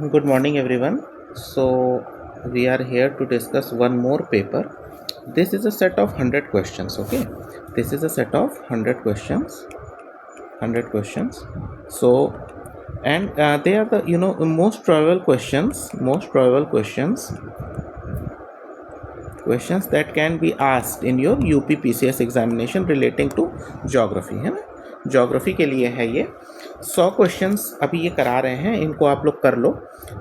Good morning, everyone. So, we are here to discuss one more paper. This is a set of 100 questions. Okay, this is a set of 100 questions. 100 questions. So, and they are the most probable questions. Most probable questions that can be asked in your UP PCS examination relating to geography, है ना. Geography के लिए है ये 100 questions अभी ये करा रहे हैं, इनको आप लोग कर लो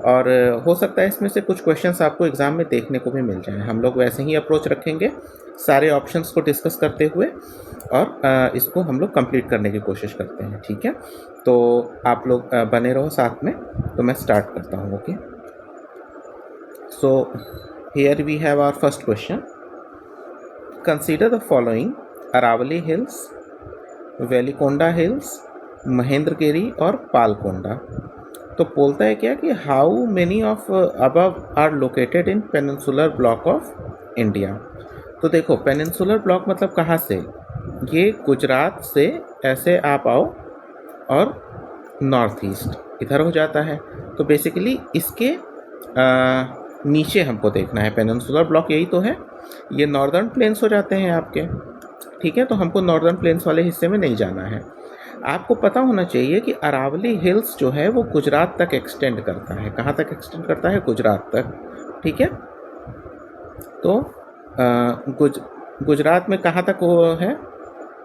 और हो सकता है इसमें से कुछ क्वेश्चंस आपको एग्ज़ाम में देखने को भी मिल जाए. हम लोग वैसे ही अप्रोच रखेंगे सारे ऑप्शंस को डिस्कस करते हुए और इसको हम लोग कंप्लीट करने की कोशिश करते हैं. ठीक है, तो आप लोग बने रहो साथ में. तो मैं स्टार्ट करता हूँ. Okay, so here we have our first question. Consider the following: Aravalli Hills, Velikonda Hills, Mahendragiri और पालकोंडा. तो बोलता है क्या कि how many of above are located in peninsular block of India. तो देखो, पेनिनसुलर ब्लॉक मतलब कहाँ से, ये गुजरात से ऐसे आप आओ और नॉर्थ ईस्ट इधर हो जाता है. तो बेसिकली इसके नीचे हमको देखना है. पेनिनसुलर ब्लॉक यही तो है, ये नॉर्दर्न प्लेन्स हो जाते हैं आपके. ठीक है, तो हमको नॉर्दर्न प्लेन्स वाले हिस्से में नहीं जाना है. आपको पता होना चाहिए कि अरावली हिल्स जो है वो गुजरात तक एक्सटेंड करता है. कहाँ तक एक्सटेंड करता है? गुजरात तक. ठीक है, तो गुजरात में कहाँ तक वो है,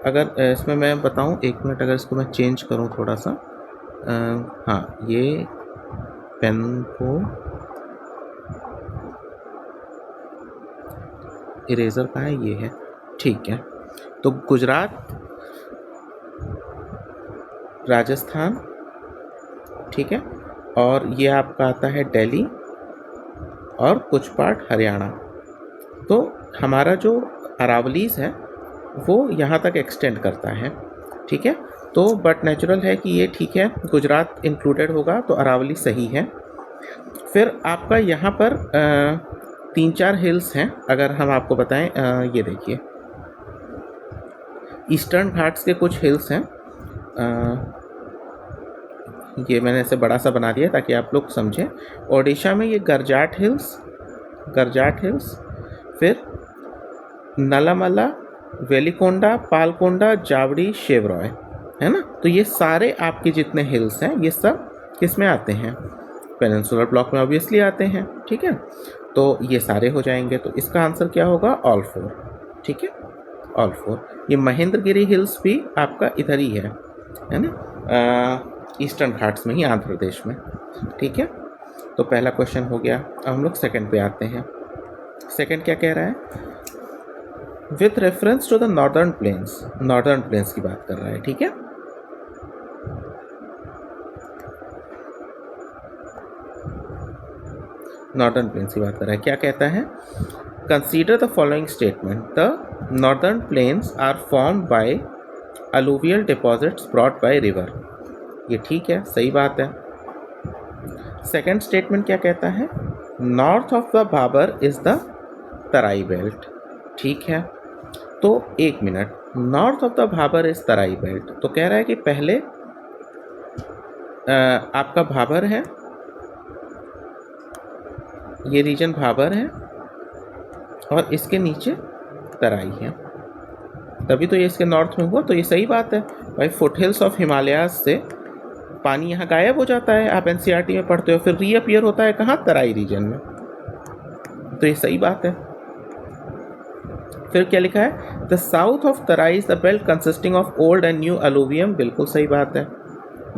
अगर इसमें मैं बताऊँ, एक मिनट, अगर इसको मैं चेंज करूँ थोड़ा सा. हाँ, ये पेन को इरेज़र का है, ये है. ठीक है, तो गुजरात, राजस्थान, ठीक है, और ये आपका आता है दिल्ली और कुछ पार्ट हरियाणा. तो हमारा जो अरावलीज है वो यहाँ तक एक्सटेंड करता है. ठीक है, तो बट नेचुरल है कि ये ठीक है, गुजरात इंक्लूडेड होगा तो अरावली सही है. फिर आपका यहाँ पर 3-4 हिल्स हैं. अगर हम आपको बताएं, ये देखिए, ईस्टर्न घाट्स के कुछ हिल्स हैं. ये मैंने इसे बड़ा सा बना दिया ताकि आप लोग समझें. ओडिशा में ये गरजाट हिल्स, फिर नलामला, वेलिकोंडा, पालकोंडा, जावड़ी, शेवरॉय, है ना. तो ये सारे आपके जितने हिल्स हैं ये सब किस में आते हैं? पेनिनसुलर ब्लॉक में ऑब्वियसली आते हैं. ठीक है, तो ये सारे हो जाएंगे. तो इसका आंसर क्या होगा? ऑल 4. ठीक है, ऑल 4. ये महेंद्रगिरी हिल्स भी आपका इधर ही है ना, ईस्टर्न घाट्स में ही, आंध्र प्रदेश में. ठीक है, तो पहला क्वेश्चन हो गया. अब हम लोग सेकंड पे आते हैं. सेकंड क्या कह रहा है? With reference to the northern plains की बात कर रहा है. ठीक है, नॉर्दर्न प्लेन्स की बात कर रहा है. क्या कहता है? Consider the following statement: the northern plains are formed by alluvial deposits brought by river. ये ठीक है, सही बात है. सेकेंड स्टेटमेंट क्या कहता है? North of the Bhabar is the Terai belt. ठीक है, तो एक minute, north of the Bhabar is Terai belt. तो कह रहा है कि पहले आपका भाबर है, ये रीजन भाबर है और इसके नीचे तराई है, तभी तो ये इसके नॉर्थ में हुआ. तो ये सही बात है भाई. फुट हिल्स ऑफ हिमालयाज से पानी यहाँ गायब हो जाता है, आप एनसीईआरटी में पढ़ते हो, फिर रीअपियर होता है कहाँ? तराई रीजन में. तो ये सही बात है. फिर क्या लिखा है? The south of Terai is the belt consisting of old and new alluvium. बिल्कुल सही बात है.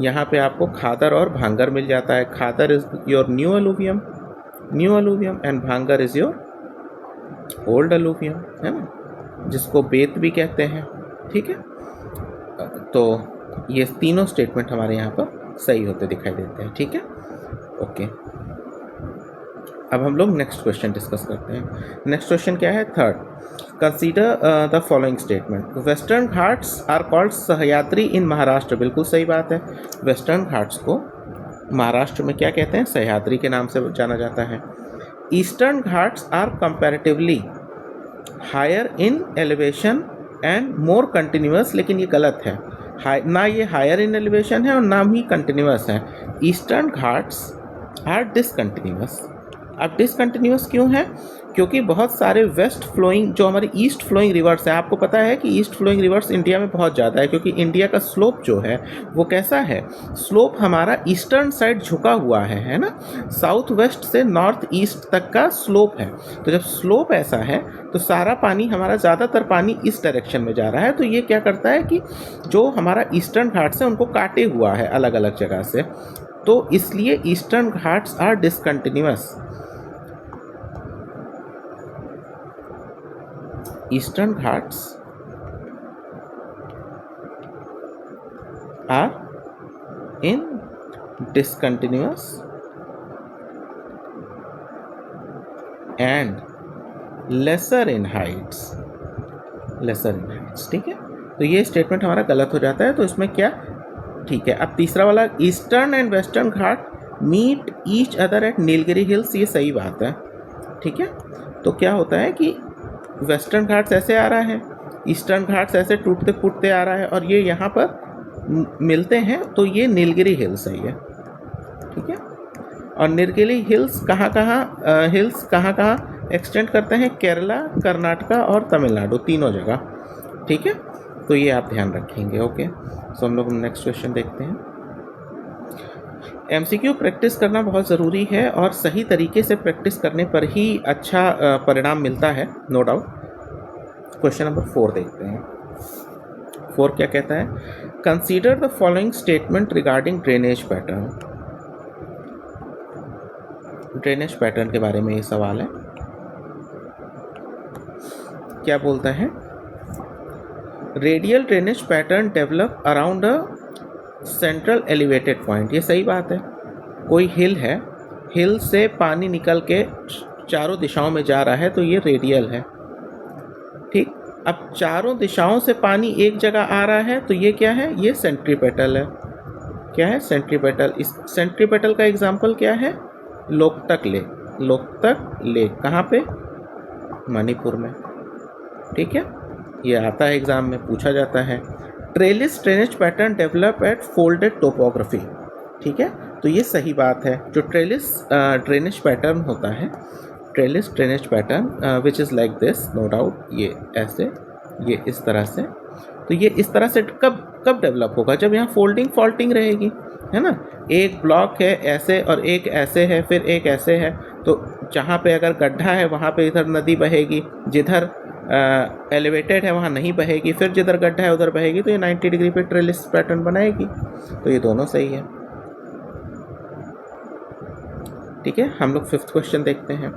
यहाँ पे आपको खादर और भांगर मिल जाता है. Khadar is your new alluvium and bhangar is your old alluvium, है ना, जिसको बेत भी कहते हैं. ठीक है, तो ये तीनों स्टेटमेंट हमारे यहाँ पर सही होते दिखाई देते हैं. ठीक है, ओके. अब हम लोग नेक्स्ट क्वेश्चन डिस्कस करते हैं. नेक्स्ट क्वेश्चन क्या है? Third. Consider the following statement: western Ghats are called Sahyadri in Maharashtra. बिल्कुल सही बात है. वेस्टर्न घाट्स को महाराष्ट्र में क्या कहते हैं? सह्याद्री के नाम से जाना जाता है. Eastern Ghats are comparatively higher in elevation and more continuous. लेकिन ये गलत है. ना ये हायर इन एलिवेशन है और ना ही कंटिन्यूअस है. Eastern Ghats are discontinuous. अब डिसकंटिन्यूअस क्यों है? क्योंकि बहुत सारे वेस्ट फ्लोइंग जो हमारे ईस्ट फ्लोइंग रिवर्स है, आपको पता है कि ईस्ट फ्लोइंग रिवर्स इंडिया में बहुत ज़्यादा है, क्योंकि इंडिया का स्लोप जो है वो कैसा है, स्लोप हमारा ईस्टर्न साइड झुका हुआ है ना, साउथ वेस्ट से नॉर्थ ईस्ट तक का स्लोप है। तो जब स्लोप ऐसा है तो सारा पानी हमारा, ज़्यादातर पानी इस डायरेक्शन में जा रहा है। तो ये क्या करता है कि जो हमारा ईस्टर्न घाट्स है उनको काटे हुआ है अलग अलग जगह से, तो इसलिए Eastern Ghats are discontinuous. Eastern Ghats are in discontinuous and lesser in heights, ठीक है। तो ये स्टेटमेंट हमारा गलत हो जाता है, तो इसमें क्या ठीक है। अब तीसरा वाला, Eastern and Western Ghat meet each other at Nilgiri Hills, ये सही बात है, ठीक है। तो क्या होता है कि वेस्टर्न घाट्स ऐसे आ रहा है, ईस्टर्न घाट्स ऐसे टूटते फूटते आ रहा है, और ये यहाँ पर मिलते हैं, तो ये नीलगिरी हिल्स है ये, ठीक है। और नीलगिरी हिल्स कहाँ कहाँ एक्सटेंड करते हैं? केरला, कर्नाटका और तमिलनाडु, तीनों जगह, ठीक है। तो ये आप ध्यान रखेंगे, ओके। सो हम लोग नेक्स्ट क्वेश्चन देखते हैं। एमसीक्यू प्रैक्टिस करना बहुत ज़रूरी है, और सही तरीके से प्रैक्टिस करने पर ही अच्छा परिणाम मिलता है, नो डाउट। क्वेश्चन नंबर 4 देखते हैं। 4 क्या कहता है? Consider the following statement regarding drainage pattern. Drainage pattern के बारे में ये सवाल है। क्या बोलता है? Radial drainage pattern develop around a central elevated point, ये सही बात है। कोई हिल है, हिल से पानी निकल के चारों दिशाओं में जा रहा है, तो ये रेडियल है, ठीक। अब चारों दिशाओं से पानी एक जगह आ रहा है, तो ये क्या है? ये सेंट्रीपेटल है। क्या है? सेंट्रीपेटल। इस सेंट्रीपेटल का एग्जाम्पल क्या है? लोकतक लेक। लोकतक लेक कहाँ पे? मणिपुर में, ठीक है। ये आता है एग्जाम में, पूछा जाता है। Trellis drainage pattern develop at folded topography, ठीक है। तो ये सही बात है। जो ट्रेलिस ड्रेनेज पैटर्न होता है, trellis drainage pattern which is like this, no doubt, ये ऐसे, ये इस तरह से। तो ये इस तरह से कब डेवलप होगा? जब यहाँ फोल्डिंग फॉल्टिंग रहेगी, है ना। एक ब्लॉक है ऐसे और एक ऐसे है, फिर एक ऐसे है, तो जहाँ पे अगर गड्ढा है वहाँ पे इधर नदी बहेगी, जिधर एलिवेटेड है वहाँ नहीं बहेगी, फिर जिधर गड्ढा है उधर बहेगी, तो ये 90 डिग्री पे ट्रेलिस पैटर्न बनाएगी। तो ये दोनों सही है, ठीक है। हम लोग 5th क्वेश्चन देखते हैं।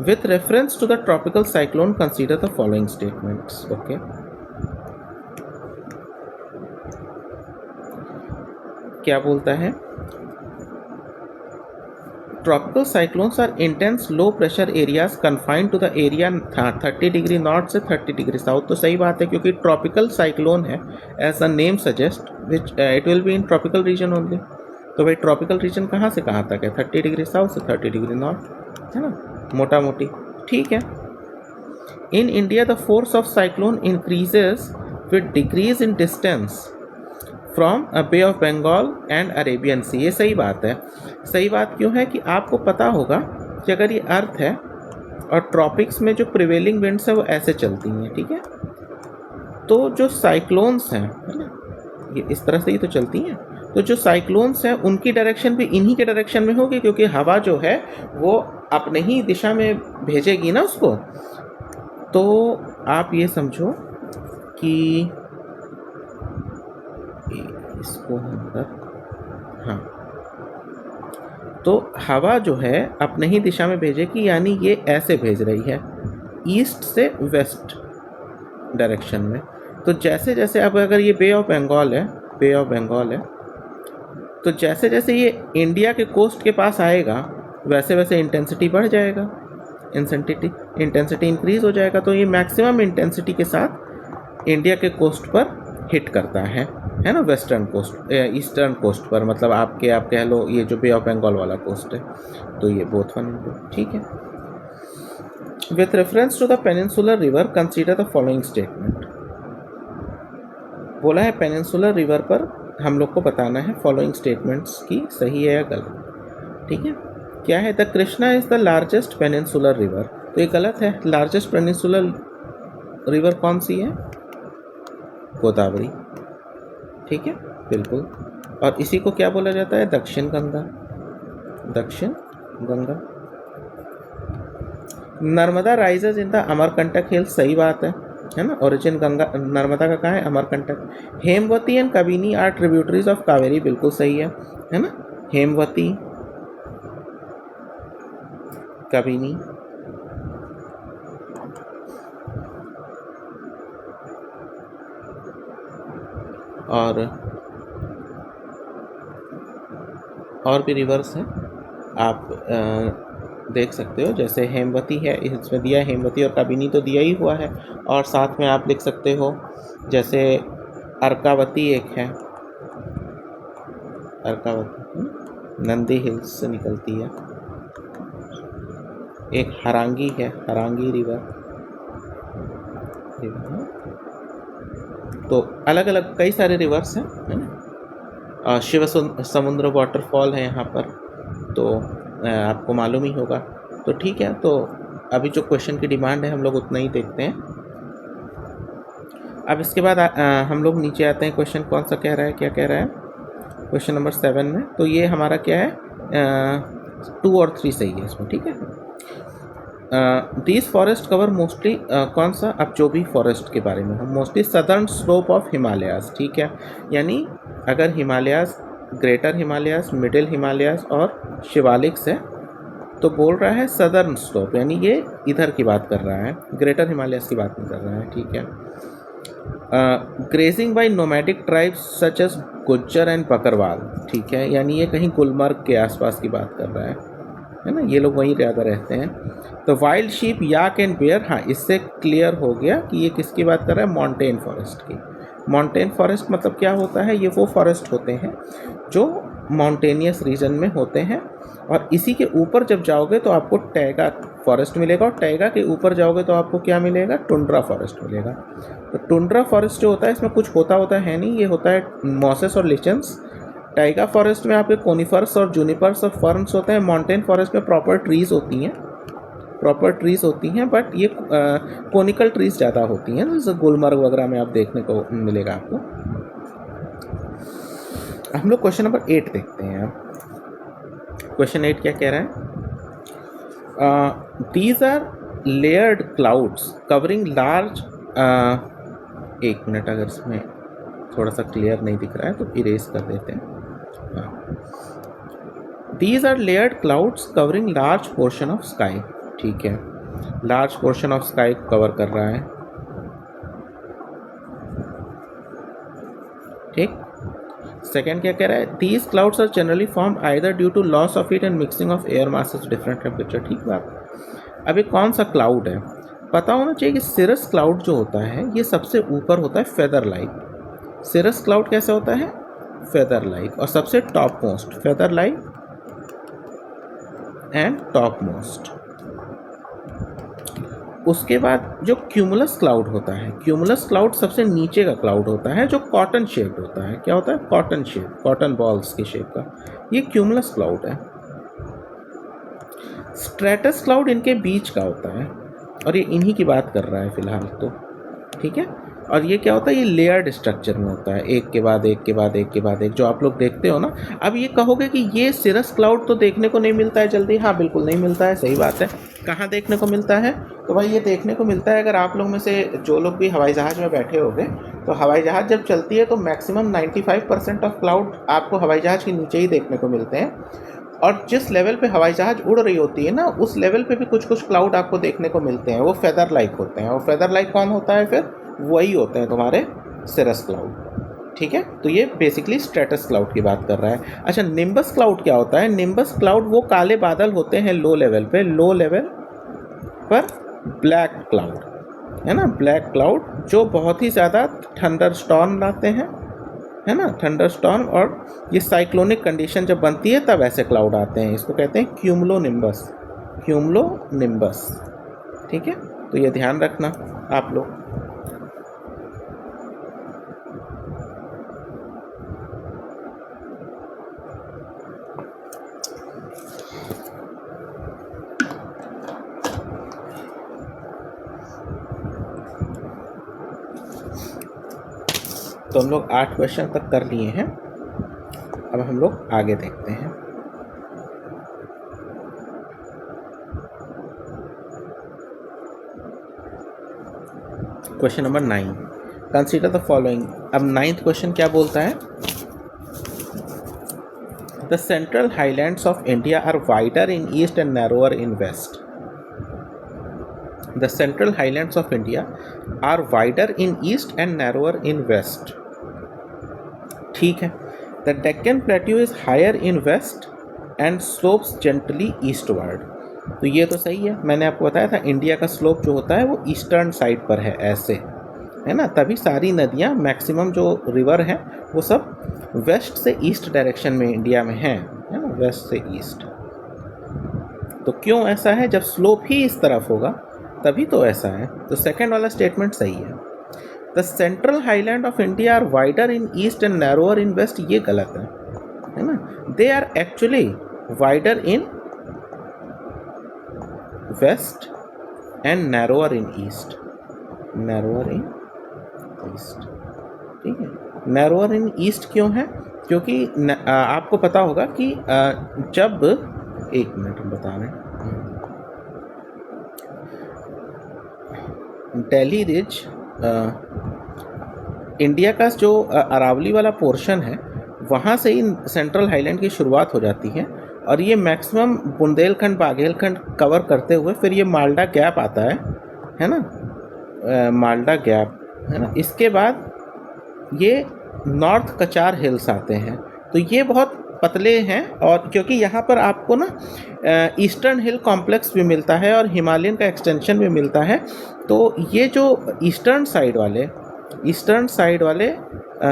With reference to the tropical cyclone consider the following statements, okay. क्या बोलता है? Tropical cyclones are intense low pressure areas confined to the area 30 degree north से 30 डिग्री साउथ। तो सही बात है, क्योंकि ट्रॉपिकल साइक्लोन है, as the name suggest, which it will be in tropical region only. तो भाई ट्रॉपिकल रीजन कहाँ से कहाँ तक है? 30 डिग्री साउथ से 30 डिग्री नॉर्थ, है ना, मोटा मोटी, ठीक है। In India the force of cyclone increases with decrease in distance from Bay of Bengal and Arabian Sea. ये सही बात है। सही बात क्यों है? कि आपको पता होगा कि अगर ये अर्थ है और ट्रॉपिक्स में जो प्रिवेलिंग विंड्स है वो ऐसे चलती हैं, ठीक है। तो जो साइक्लोन्स हैं, है ना, ये इस तरह से ही तो चलती हैं। तो जो साइक्लोन्स हैं उनकी डायरेक्शन भी इन्हीं के डायरेक्शन में होगी, क्योंकि हवा जो है वो अपने ही दिशा में भेजेगी ना उसको। तो आप ये समझो कि इसको हाँ, तो हवा जो है अपने ही दिशा में भेजेगी, यानी ये ऐसे भेज रही है ईस्ट से वेस्ट डायरेक्शन में। तो जैसे जैसे अब अगर ये बे ऑफ बंगाल है, तो जैसे जैसे ये इंडिया के कोस्ट के पास आएगा वैसे वैसे इंटेंसिटी बढ़ जाएगा, इंटेंसिटी इंक्रीज हो जाएगा। तो ये मैक्सिमम इंटेंसिटी के साथ इंडिया के कोस्ट पर हिट करता है ना, वेस्टर्न कोस्ट, ईस्टर्न कोस्ट पर, मतलब आप कह लो ये जो बे ऑफ बंगाल वाला कोस्ट है। तो ये बोथ वन, ठीक है। With reference to the peninsular river consider the following statement. बोला है पेनिनसुलर रिवर पर हम लोग को बताना है फॉलोइंग स्टेटमेंट्स की सही है या गलत। ठीक है, क्या है, the Krishna is the largest peninsular river, तो ये गलत है। लार्जेस्ट पेनिनसुलर रिवर कौन सी है? गोदावरी। ठीक है, बिल्कुल। और इसी को क्या बोला जाता है? दक्षिण गंगा। दक्षिण Ganga. Narmada rises in the Amarkantak hills, सही बात है ना। ओरिजिन गंगा नर्मदा का कहाँ है? Amarkantak. Hemavati and Kabini are tributaries of Kaveri, बिल्कुल सही है ना। हेमवती, कबिनी। और भी रिवर्स हैं, आप देख सकते हो। जैसे हेमवती है, इसमें दिया है हेमवती, और कबिनी तो दिया ही हुआ है। और साथ में आप लिख सकते हो जैसे अर्कावती एक है, अर्कावती नंदी हिल्स से निकलती है। एक हरांगी है, हरांगी रिवर। तो अलग अलग कई सारे रिवर्स हैं, है ना। शिव समुद्र वाटरफॉल है यहाँ पर, तो आपको मालूम ही होगा। तो ठीक है, तो अभी जो क्वेश्चन की डिमांड है हम लोग उतना ही देखते हैं। अब इसके बाद हम लोग नीचे आते हैं। क्वेश्चन कौन सा कह रहा है, क्या कह रहा है? क्वेश्चन नंबर 7 में, तो ये हमारा क्या है, 2 और 3 सही है इसमें। ठीक है, दीज फॉरेस्ट कवर मोस्टली, कौन सा, अब जो भी फॉरेस्ट के बारे में हम, mostly southern slope of Himalayas. ठीक है, यानी अगर हिमालयाज, ग्रेटर हिमालयाज, मिडिल हिमालयाज और शिवालिक्स है, तो बोल रहा है सदर्न स्लोप, यानी ये इधर की बात कर रहा है, ग्रेटर हिमालयाज की बात नहीं कर रहा है। ठीक है, grazing by nomadic tribes such as Gujjar and Bakarwal. ठीक है, यानी ये कहीं गुलमर्ग के आसपास की बात कर रहा है ना, ये लोग वहीं ज़्यादा रहते हैं। तो wild sheep, yak and bear, हाँ इससे क्लियर हो गया कि ये किसकी बात कर रहा है, माउंटेन फॉरेस्ट की। माउंटेन फॉरेस्ट मतलब क्या होता है, ये वो फॉरेस्ट होते हैं जो माउंटेनियस रीजन में होते हैं, और इसी के ऊपर जब जाओगे तो आपको टैगा फॉरेस्ट मिलेगा, और टैगा के ऊपर जाओगे तो आपको क्या मिलेगा, टुंड्रा फॉरेस्ट मिलेगा। तो टुंड्रा फॉरेस्ट जो होता है इसमें कुछ होता है नहीं, ये होता है मॉसेस और लिचन्स। टाइगा फॉरेस्ट में आपके कोनिफर्स और जूनिपर्स और फर्न्स होते हैं। माउंटेन फॉरेस्ट में प्रॉपर ट्रीज होती हैं, बट ये कोनिकल ट्रीज ज़्यादा होती हैं, जैसे गुलमर्ग वगैरह में आप देखने को मिलेगा आपको। हम लोग क्वेश्चन नंबर 8 देखते हैं। क्वेश्चन 8 क्या कह रहा है, these are layered clouds covering large, एक मिनट, अगर इसमें थोड़ा सा क्लियर नहीं दिख रहा है तो इरेज कर देते हैं। These are layered clouds covering large portion of sky. ठीक है, large portion of sky cover कर रहा है। ठीक, सेकेंड क्या कह रहा है, these clouds are generally form either due to loss of heat and mixing of air masses different temperature. ठीक बात। अब ये कौन सा क्लाउड है, पता होना चाहिए कि सिरस क्लाउड जो होता है ये सबसे ऊपर होता है, फेदर लाइक। सिरस क्लाउड कैसे होता है, फेदर लाइक, और सबसे top most, feather like and top most. उसके बाद जो क्यूमुलस क्लाउड होता है, क्यूमुलस क्लाउड सबसे नीचे का क्लाउड होता है, जो कॉटन शेप्ड होता है। क्या होता है, कॉटन शेप, कॉटन बॉल्स की शेप का, ये क्यूमुलस क्लाउड है। स्ट्रेटस क्लाउड इनके बीच का होता है, और ये इन्हीं की बात कर रहा है फिलहाल तो। ठीक है, और ये क्या होता है, ये लेयर्ड स्ट्रक्चर में होता है, एक के बाद एक के बाद एक के बाद एक, जो आप लोग देखते हो ना। अब ये कहोगे कि ये सिरस क्लाउड तो देखने को नहीं मिलता है जल्दी, हाँ बिल्कुल नहीं मिलता है, सही बात है। कहाँ देखने को मिलता है, तो भाई ये देखने को मिलता है, अगर आप लोग में से जो लोग भी हवाई जहाज़ में बैठे होंगे, तो हवाई जहाज़ जब चलती है तो मैक्सिमम 95% ऑफ क्लाउड आपको हवाई जहाज़ के नीचे ही देखने को मिलते हैं, और जिस लेवल पे हवाई जहाज़ उड़ रही होती है ना, उस लेवल पे भी कुछ कुछ क्लाउड आपको देखने को मिलते हैं, वो फेदर लाइक होते हैं। और फेदर लाइक कौन होता है, फिर वही होते हैं तुम्हारे सिरस क्लाउड। ठीक है, तो ये बेसिकली स्ट्रेटस क्लाउड की बात कर रहा है। अच्छा, निम्बस क्लाउड क्या होता है, निम्बस क्लाउड वो काले बादल होते हैं लो लेवल पे, लो लेवल पर ब्लैक क्लाउड, है ना, ब्लैक क्लाउड जो बहुत ही ज़्यादा थंडर स्टॉर्म लाते हैं, है ना, थंडर स्टॉर्म, और ये साइक्लोनिक कंडीशन जब बनती है तब ऐसे क्लाउड आते हैं, इसको कहते हैं क्यूमुलो निम्बस, क्यूमुलो निम्बस। ठीक है, तो ये ध्यान रखना आप लोग। तो हम लोग 8 क्वेश्चन तक कर लिए हैं। अब हम लोग आगे देखते हैं। Question number 9, consider the following. अब 9th क्वेश्चन क्या बोलता है? The central highlands of India are wider in east and narrower in west. The central highlands of India are wider in east and narrower in west. ठीक है। The Deccan Plateau is higher in west and slopes gently eastward. तो ये तो सही है। मैंने आपको बताया था इंडिया का स्लोप जो होता है वो ईस्टर्न साइड पर है, ऐसे है ना। तभी सारी नदियाँ, मैक्सिमम जो रिवर हैं वो सब वेस्ट से ईस्ट डायरेक्शन में इंडिया में हैं, है ना, वेस्ट से ईस्ट। तो क्यों ऐसा है? जब स्लोप ही इस तरफ होगा तभी तो ऐसा है। तो सेकंड वाला स्टेटमेंट सही है। The central highland of India are wider in east and narrower in west, ये गलत है ना। They are actually wider in west and narrower in east. Narrower in east, ठीक है। नैरोअर इन ईस्ट क्यों है? क्योंकि आपको पता होगा कि जब, एक मिनट हम बता रहे हैं, दिल्ली रिज इंडिया का जो अरावली वाला पोर्शन है वहाँ से ही सेंट्रल हाईलैंड की शुरुआत हो जाती है और ये मैक्सिमम बुंदेलखंड बाघेलखंड कवर करते हुए फिर ये माल्डा गैप आता है ना, माल्डा गैप, है ना। इसके बाद ये नॉर्थ कचार हिल्स आते हैं। तो ये बहुत पतले हैं और क्योंकि यहाँ पर आपको ना ईस्टर्न हिल कॉम्प्लेक्स भी मिलता है और हिमालयन का एक्सटेंशन भी मिलता है। तो ये जो ईस्टर्न साइड वाले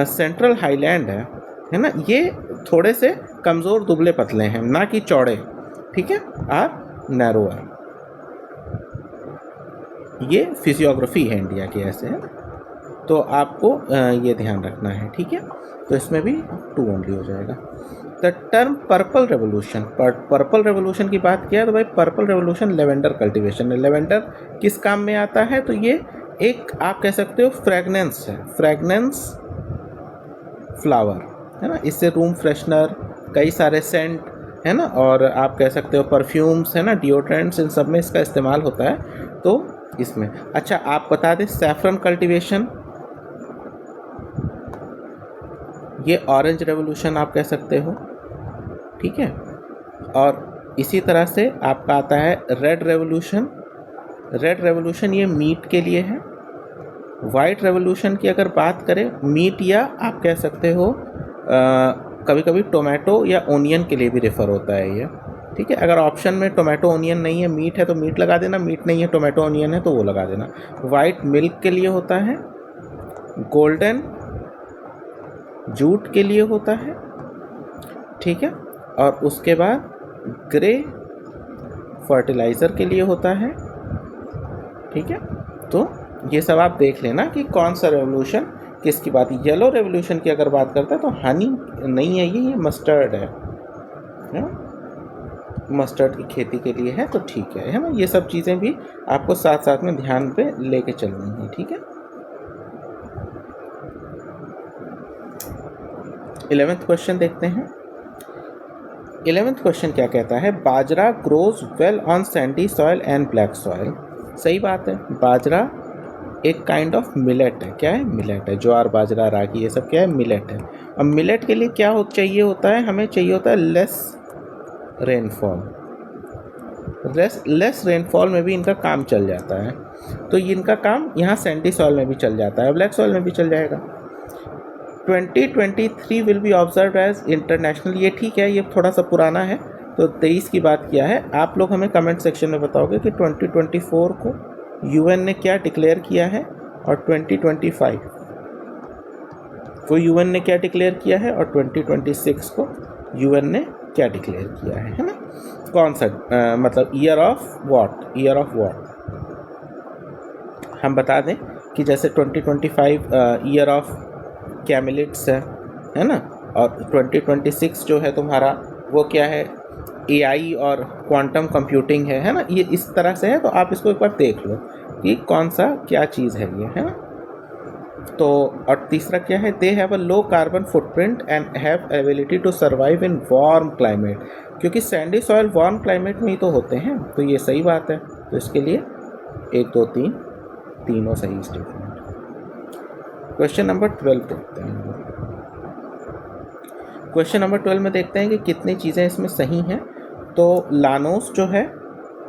सेंट्रल हाईलैंड है ना, ये थोड़े से कमज़ोर दुबले पतले हैं, ना कि चौड़े, ठीक है, आर नैरोअर। ये फिजियोग्राफी है इंडिया की, ऐसे है ना। तो आपको ये ध्यान रखना है, ठीक है। तो इसमें भी 2 ओनली हो जाएगा। The term purple revolution, purple revolution की बात किया तो भाई पर्पल रेवोल्यूशन लेवेंडर कल्टीवेशन है। लेवेंडर किस काम में आता है? तो ये एक आप कह सकते हो फ्रेगनेंस है, फ्रेगनेंस फ्लावर, है ना। इससे रूम फ्रेशनर, कई सारे सेंट, है ना, और आप कह सकते हो परफ्यूम्स, है ना, डिओड्रेंट्स, इन सब में इसका इस्तेमाल होता है। तो इसमें अच्छा आप बता दें सैफरन कल्टीवेशन, ये ऑरेंज रेवोल्यूशन आप कह सकते हो, ठीक है। और इसी तरह से आपका आता है रेड रेवोल्यूशन। रेड रेवोल्यूशन ये मीट के लिए है। वाइट रेवोल्यूशन की अगर बात करें, मीट या आप कह सकते हो कभी कभी टोमेटो या ओनियन के लिए भी रेफ़र होता है ये, ठीक है। अगर ऑप्शन में टोमेटो ओनियन नहीं है, मीट है तो मीट लगा देना, मीट नहीं है टोमेटो ओनियन है तो वो लगा देना। वाइट मिल्क के लिए होता है, गोल्डन जूट के लिए होता है, ठीक है। और उसके बाद ग्रे फर्टिलाइज़र के लिए होता है, ठीक है। तो ये सब आप देख लेना कि कौन सा रेवोल्यूशन किसकी बात है। येलो रेवोल्यूशन की अगर बात करता है तो हनी नहीं है, ये मस्टर्ड है, मस्टर्ड की खेती के लिए है, तो ठीक है ना। ये सब चीज़ें भी आपको साथ साथ में ध्यान पे लेके चलनी है, ठीक है। 11th क्वेश्चन देखते हैं। 11th क्वेश्चन क्या कहता है? Bajra grows well on sandy soil and black soil. सही बात है, बाजरा एक काइंड ऑफ मिलेट है। क्या है? मिलेट है। ज्वार, बाजरा, रागी, ये सब क्या है? मिलेट है। अब मिलेट के लिए क्या चाहिए होता है? हमें चाहिए होता है लेस रेनफॉल। लेस रेनफॉल में भी इनका काम चल जाता है। तो इनका काम यहाँ सैंडी सॉइल में भी चल जाता है, ब्लैक सॉइल में भी चल जाएगा। 2023 will be observe as international, ये ठीक है, ये थोड़ा सा पुराना है, तो 23 की बात किया है। आप लोग हमें कमेंट सेक्शन में बताओगे कि 2024 को यूएन ने क्या डिक्लेयर किया है और 2025 को यूएन ने क्या डिक्लेयर किया है और 2026 को यूएन ने क्या डिक्लेयर किया है ना। कौन सा मतलब ईयर ऑफ व्हाट हम बता दें कि जैसे 2025 ईयर ऑफ कैमिलिट्स है ना, और 2026 जो है तुम्हारा वो क्या है? एआई और क्वांटम कंप्यूटिंग है ना। ये इस तरह से है, तो आप इसको एक बार देख लो कि कौन सा क्या चीज़ है ये, है ना। तो और तीसरा क्या है, they have a low carbon footprint and have ability to survive in warm climate, क्योंकि सैंडी सॉइल वार्म क्लाइमेट में ही तो होते हैं, तो ये सही बात है। तो इसके लिए 1 2 3 तीनों सही स्टेटमेंट। क्वेश्चन नंबर 12 देखते हैं। क्वेश्चन नंबर 12 में देखते हैं कि कितनी चीज़ें इसमें सही हैं। तो लानोस जो है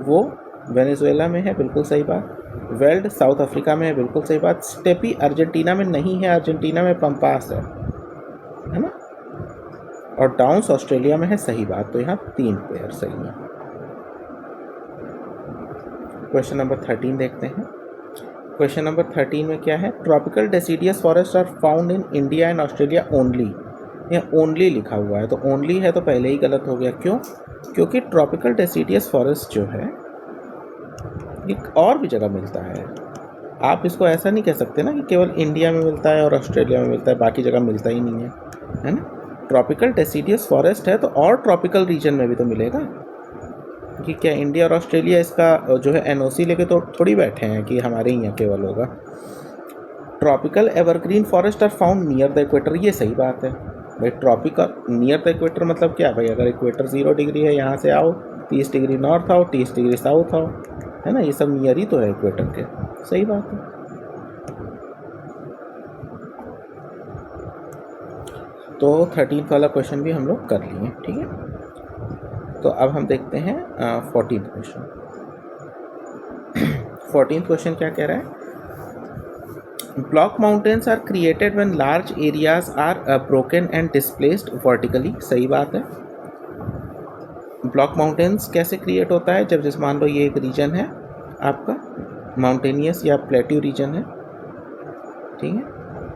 वो वेनेजुएला में है, बिल्कुल सही बात। वेल्ड साउथ अफ्रीका में है, बिल्कुल सही बात। स्टेपी अर्जेंटीना में नहीं है, अर्जेंटीना में पंपास है ना। और डाउन्स ऑस्ट्रेलिया में है, सही बात। तो यहाँ 3 पेयर सही है। क्वेश्चन नंबर 13 देखते हैं। क्वेश्चन नंबर 13 में क्या है, tropical deciduous forest are found in India and Australia only. यहाँ ओनली लिखा हुआ है, तो ओनली है तो पहले ही गलत हो गया। क्यों? क्योंकि ट्रॉपिकल डेसिडियस फॉरेस्ट जो है ये और भी जगह मिलता है। आप इसको ऐसा नहीं कह सकते ना कि केवल इंडिया में मिलता है और ऑस्ट्रेलिया में मिलता है, बाकी जगह मिलता ही नहीं है ना। ट्रॉपिकल डेसिडियस फॉरेस्ट है तो और ट्रॉपिकल रीजन में भी तो मिलेगा। कि क्या इंडिया और ऑस्ट्रेलिया इसका जो है एनओसी लेके तो थोड़ी बैठे हैं कि हमारे ही यहाँ केवल होगा। Tropical evergreen forest are found near the equator, ये सही बात है भाई। ट्रॉपिकल नियर द इक्वेटर मतलब क्या भाई, अगर इक्वेटर 0 डिग्री है, यहाँ से आओ 30 डिग्री नॉर्थ आओ, 30 डिग्री साउथ आओ, है ना, ये सब नियर ही तो है इक्वेटर के। सही बात है। तो 13 वाला क्वेश्चन भी हम लोग कर लिए, ठीक है। तो अब हम देखते हैं 14th क्वेश्चन। 14th क्वेश्चन क्या कह रहा है, block mountains are created when large areas are broken and displaced vertically. सही बात है। ब्लॉक माउंटेन्स कैसे क्रिएट होता है, जब जैसे मान लो ये एक रीजन है आपका माउंटेनियस या प्लेट्यू रीजन है, ठीक है।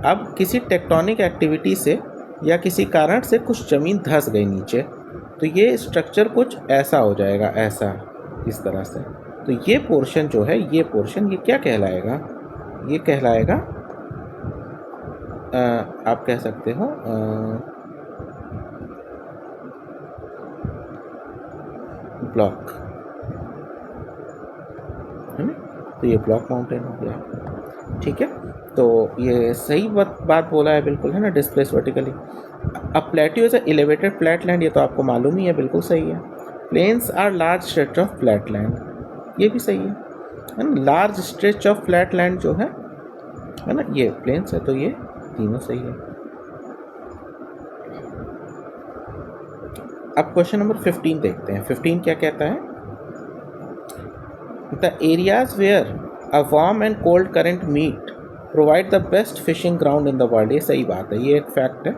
अब किसी टेक्टोनिक एक्टिविटी से या किसी कारण से कुछ ज़मीन धंस गई नीचे, तो ये स्ट्रक्चर कुछ ऐसा हो जाएगा, ऐसा इस तरह से। तो ये पोर्शन जो है, ये पोर्शन ये क्या कहलाएगा, ये कहलाएगा आप कह सकते हो ब्लॉक, है ना। तो ये ब्लॉक माउंटेन हो गया, ठीक है। तो ये सही बात बोला है, बिल्कुल, है ना, डिस्प्लेस वर्टिकली। अब plateau is elevated flat land, ये तो आपको मालूम ही है, बिल्कुल सही है। Plains are large stretch of flat land, ये भी सही है ना। Large stretch of flat land जो है ना, ये प्लेन्स है, तो ये तीनों सही है। अब क्वेश्चन नंबर 15 देखते हैं। 15 क्या कहता है, the areas where a warm and cold current meet provide the best fishing ground in the world. ये सही बात है, ये एक फैक्ट है।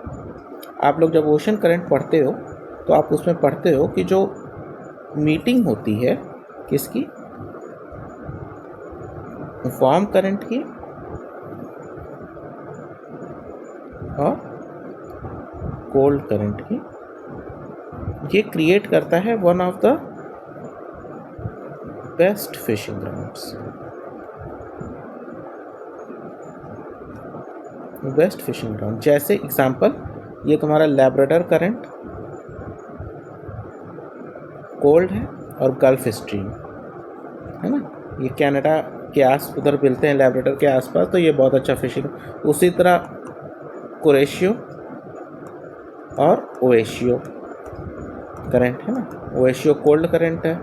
आप लोग जब ओशन करंट पढ़ते हो तो आप उसमें पढ़ते हो कि जो मीटिंग होती है किसकी, वार्म करंट की और कोल्ड करंट की, ये क्रिएट करता है one of the best fishing grounds, best fishing ground. जैसे एग्जांपल, ये तुम्हारा लैब्राडोर करंट कोल्ड है और गल्फ स्ट्रीम, है ना, ये कनाडा के आस उधर मिलते हैं लैब्राडोर के आसपास, तो ये बहुत अच्छा फिशिंग। उसी तरह कुरेशियो और ओएशियो करंट है ना, ओएशियो कोल्ड करंट है,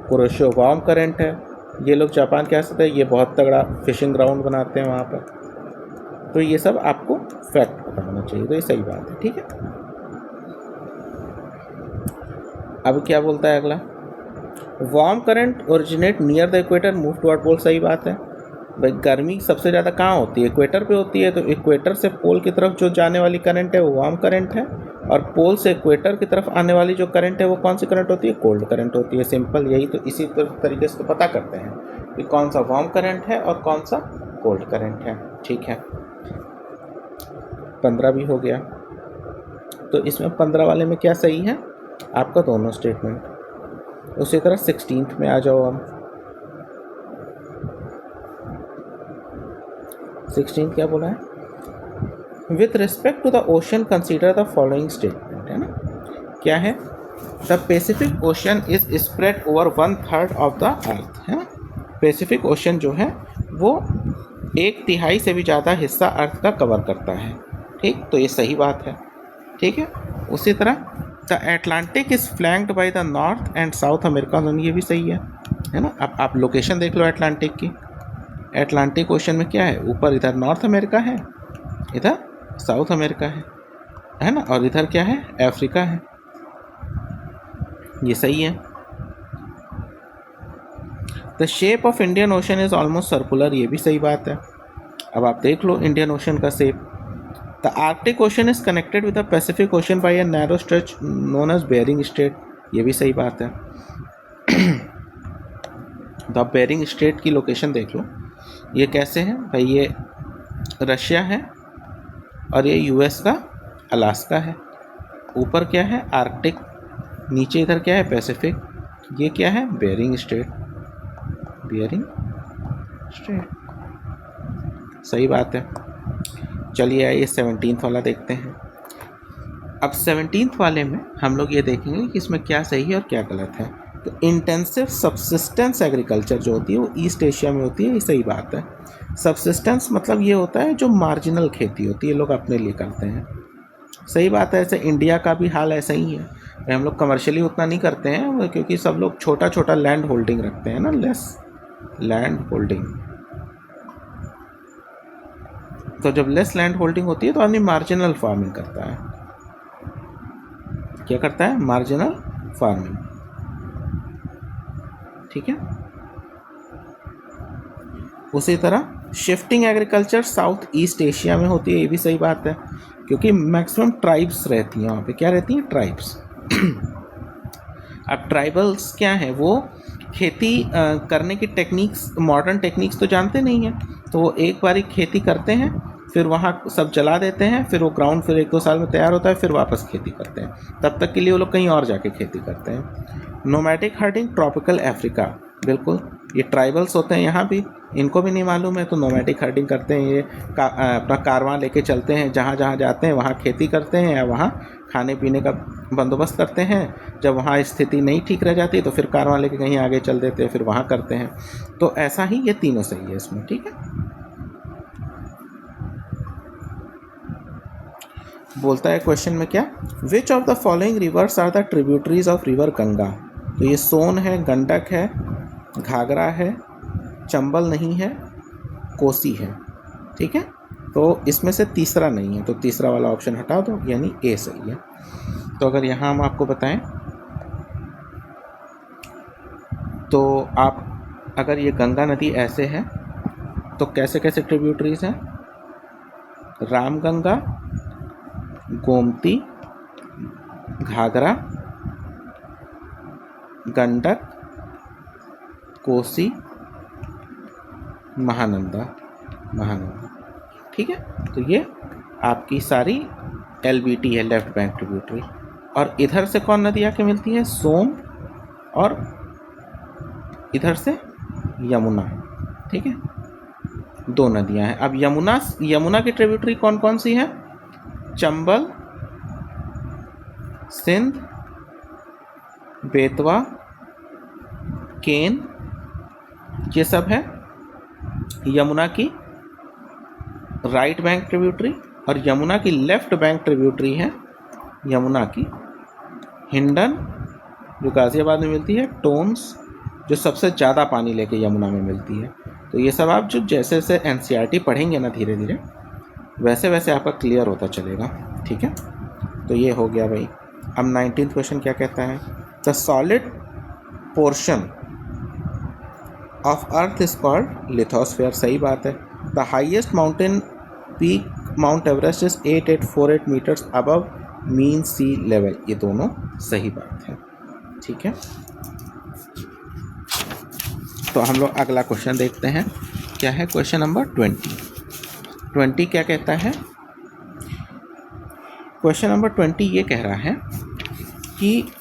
कुरेशियो वार्म करंट है। ये लोग जापान के आसपास है, ये बहुत तगड़ा फिशिंग ग्राउंड बनाते हैं वहाँ पर। तो ये सब आपको फैक्ट पता होना चाहिए, तो ये सही बात है, ठीक है। अब क्या बोलता है अगला, warm current originate near the equator move toward pole. सही बात है भाई, गर्मी सबसे ज़्यादा कहाँ होती है, इक्वेटर पे होती है। तो इक्वेटर से पोल की तरफ जो जाने वाली करंट है वो वार्म करंट है, और पोल से इक्वेटर की तरफ आने वाली जो करंट है वो कौन सी करंट होती है, कोल्ड करंट होती है। सिंपल यही, तो इसी तरीके से तो पता करते हैं कि कौन सा वार्म करंट है और कौन सा कोल्ड करंट है, ठीक है। 15 भी हो गया। तो इसमें 15 वाले में क्या सही है आपका, दोनों स्टेटमेंट। उसी तरह 16th में आ जाओ। हम 16th क्या बोला है, with respect to the ocean consider the following statement, है ना। क्या है, the Pacific Ocean is spread over 1/3 of the earth, है ना। पैसिफिक ओशन जो है वो 1/3 से भी ज़्यादा हिस्सा अर्थ का कवर करता है। ठीक, तो ये सही बात है। ठीक है, उसी तरह the Atlantic is flanked by the north and south America, ये भी सही है ना। अब आप लोकेशन देख लो एटलांटिक की। एटलांटिक ओशन में क्या है, ऊपर इधर नॉर्थ अमेरिका है, इधर साउथ अमेरिका है ना, और इधर क्या है, अफ्रीका है। ये सही है। The shape of Indian Ocean is almost circular, ये भी सही बात है। अब आप देख लो इंडियन ओशन का shape. The Arctic Ocean is connected with the Pacific Ocean by a narrow stretch known as Bering Strait, ये भी सही बात है। द बेरिंग स्ट्रेट की लोकेशन देख लो, ये कैसे है भाई, ये रशिया है और ये यूएस का अलास्का है। ऊपर क्या है, आर्कटिक, नीचे इधर क्या है, पैसिफिक, ये क्या है, बेरिंग स्ट्रेट। बेरिंग स्ट्रेट सही बात है। चलिए आइए 17th वाला देखते हैं। अब 17th वाले में हम लोग ये देखेंगे कि इसमें क्या सही है और क्या गलत है। तो इंटेंसिव सब्सिस्टेंस एग्रीकल्चर जो होती है वो ईस्ट एशिया में होती है, ये सही बात है। सब्सिस्टेंस मतलब ये होता है जो मार्जिनल खेती होती है, लोग अपने लिए करते हैं, सही बात है। ऐसे इंडिया का भी हाल ऐसा ही है, हम लोग कमर्शियली उतना नहीं करते हैं क्योंकि सब लोग छोटा छोटा लैंड होल्डिंग रखते हैं ना, लेस लैंड होल्डिंग। तो जब लेस लैंड होल्डिंग होती है तो आदमी मार्जिनल फार्मिंग करता है। क्या करता है, मार्जिनल फार्मिंग। ठीक है, उसी तरह shifting agriculture south east Asia में होती है, ये भी सही बात है क्योंकि मैक्सिमम ट्राइब्स रहती हैं वहाँ पे। क्या रहती हैं, ट्राइब्स। अब ट्राइबल्स क्या है, वो खेती करने की टेक्निक्स, मॉडर्न टेक्निक्स तो जानते नहीं हैं, तो वो एक बारी खेती करते हैं, फिर वहाँ सब जला देते हैं, फिर वो ग्राउंड फिर 1-2 साल में तैयार होता है, फिर वापस खेती करते हैं। तब तक के लिए वो लोग कहीं और जाके खेती करते हैं। नोमैडिक हर्डिंग ट्रॉपिकल अफ्रीका, बिल्कुल ये ट्राइबल्स होते हैं यहाँ भी, इनको भी नहीं मालूम है तो नोमैडिक हर्डिंग करते हैं। ये अपना कारवां लेके चलते हैं, जहाँ जहाँ जाते हैं वहाँ खेती करते हैं या वहाँ खाने पीने का बंदोबस्त करते हैं। जब वहाँ स्थिति नहीं ठीक रह जाती तो फिर कारवां लेके कहीं आगे चल देते हैं, फिर वहाँ करते हैं। तो ऐसा ही ये तीनों सही है इसमें। ठीक है, बोलता है क्वेश्चन में क्या, which of the following rivers are the tributaries of river Ganga. तो ये सोन है, गंडक है, घाघरा है, चंबल नहीं है, कोसी है। ठीक है, तो इसमें से तीसरा नहीं है, तो तीसरा वाला ऑप्शन हटा दो, यानी ए सही है। तो अगर यहाँ हम आपको बताएं तो आप अगर ये गंगा नदी ऐसे है तो कैसे कैसे ट्रिब्यूटरीज हैं, रामगंगा, गोमती, घाघरा, गंडक, कोसी, महानंदा। ठीक है, तो ये आपकी सारी LBT है, लेफ्ट बैंक ट्रिब्यूटरी। और इधर से कौन नदी आके मिलती है, सोन, और इधर से यमुना। ठीक है, 2 नदियां हैं। अब यमुना की ट्रिब्यूटरी कौन कौन सी है, चंबल, सिंध, बेतवा, केन, ये सब है यमुना की राइट बैंक ट्रिब्यूटरी। और यमुना की लेफ्ट बैंक ट्रिब्यूटरी है यमुना की हिंडन, जो गाज़ियाबाद में मिलती है, टोन्स, जो सबसे ज़्यादा पानी लेके यमुना में मिलती है। तो ये सब आप जो जैसे जैसे NCERT पढ़ेंगे ना धीरे धीरे, वैसे वैसे आपका क्लियर होता चलेगा। ठीक है, तो ये हो गया भाई। अब 19th क्वेश्चन क्या कहता है, the solid portion of earth is called lithosphere, सही बात है। The highest mountain peak Mount Everest is 8848 metres above mean sea level, ये दोनों सही बात है। ठीक है, तो हम लोग अगला क्वेश्चन देखते हैं, क्या है क्वेश्चन नंबर 20 क्या कहता है। क्वेश्चन नंबर 20 ये कह रहा है कि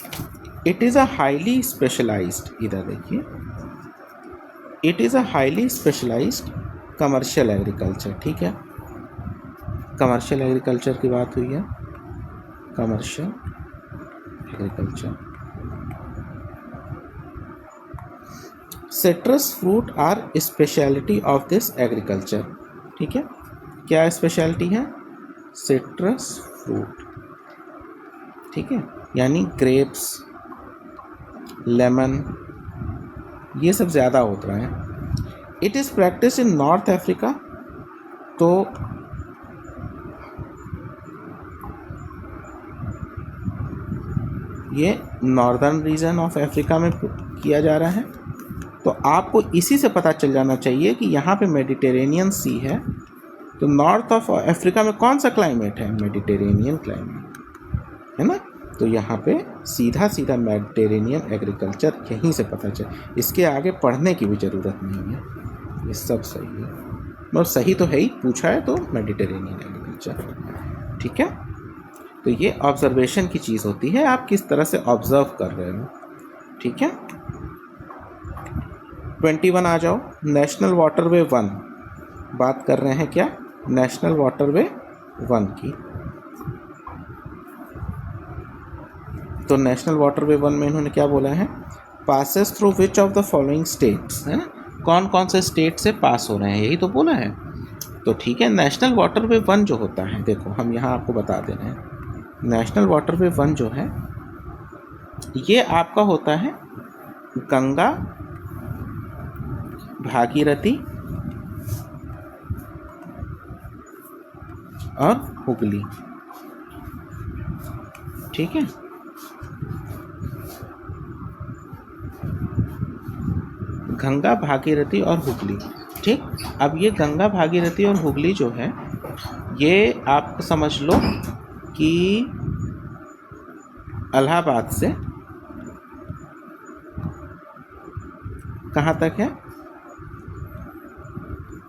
it is a highly specialised, इधर देखिए, it is a highly specialised commercial agriculture. ठीक है, कमर्शियल एग्रीकल्चर की बात हुई है, commercial agriculture. Citrus fruit are speciality of this agriculture, ठीक है, क्या स्पेशलिटी है? सिट्रस फ्रूट, ठीक है, यानी ग्रेप्स, लेमन, ये सब ज़्यादा होता है। It is practice in north Africa, तो ये नॉर्दर्न रीजन ऑफ अफ्रीका में किया जा रहा है। तो आपको इसी से पता चल जाना चाहिए कि यहाँ पे मेडिटेरेनियन सी है, तो नॉर्थ ऑफ अफ्रीका में कौन सा क्लाइमेट है? मेडिटेरेनियन क्लाइमेट है ना। तो यहाँ पे सीधा सीधा मेडिटेरेनियन एग्रीकल्चर यहीं से पता चल, इसके आगे पढ़ने की भी ज़रूरत नहीं है, ये सब सही है, मतलब सही तो है ही, पूछा है तो मेडिटेरेनियन एग्रीकल्चर, ठीक है। तो ये ऑब्जर्वेशन की चीज़ होती है, आप किस तरह से ऑब्जर्व कर रहे हो, ठीक है। 21 आ जाओ, नेशनल वाटरवे 1, बात कर रहे हैं क्या? नेशनल वाटरवे 1 की। तो नेशनल वाटरवे 1 में इन्होंने क्या बोला है? Passes through which of the following states, है ना, कौन कौन से स्टेट से पास हो रहे हैं, यही तो बोला है। तो ठीक है, नेशनल वाटरवे 1 जो होता है, देखो हम यहाँ आपको बता दे रहे हैं, नेशनल वाटरवे 1 जो है ये आपका होता है गंगा, भागीरथी और हुगली, ठीक है। गंगा, भागीरथी और हुगली, ठीक। अब ये गंगा, भागीरथी और हुगली जो है, ये आप समझ लो कि इलाहाबाद से कहाँ तक है?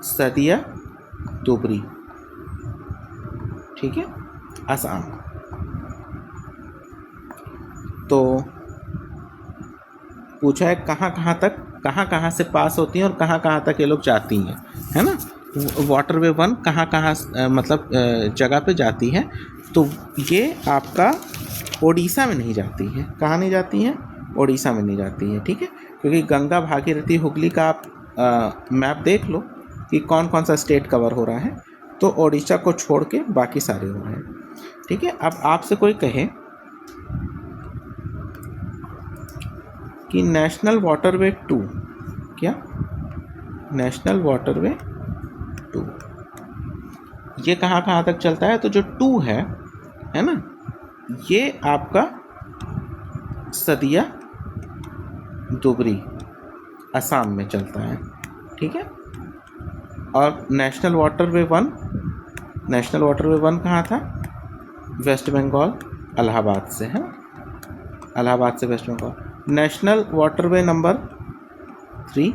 सदिया दुबरी, ठीक है, असम। तो पूछा है कहाँ कहाँ तक, कहाँ कहाँ से पास होती हैं और कहाँ कहाँ तक ये लोग जाती हैं, है ना। वाटरवे 1 कहाँ कहाँ मतलब जगह पे जाती है, तो ये आपका ओडिशा में नहीं जाती है। कहाँ नहीं जाती हैं? ओडिशा में नहीं जाती है, ठीक है, क्योंकि गंगा, भागीरथी, हुगली का आप मैप देख लो कि कौन कौन सा स्टेट कवर हो रहा है, तो ओडिशा को छोड़ के बाकी सारे हो रहे हैं, ठीक है। अब आपसे कोई कहे कि नेशनल वाटरवे 2, क्या नेशनल वाटरवे 2 ये कहाँ कहाँ तक चलता है? तो जो 2 है ना, ये आपका सदिया दुबरी असम में चलता है, ठीक है। और नेशनल वाटरवे 1, नेशनल वाटरवे 1 कहाँ था? वेस्ट बंगाल, इलाहाबाद से, है, इलाहाबाद से West Bengal. National waterway number 3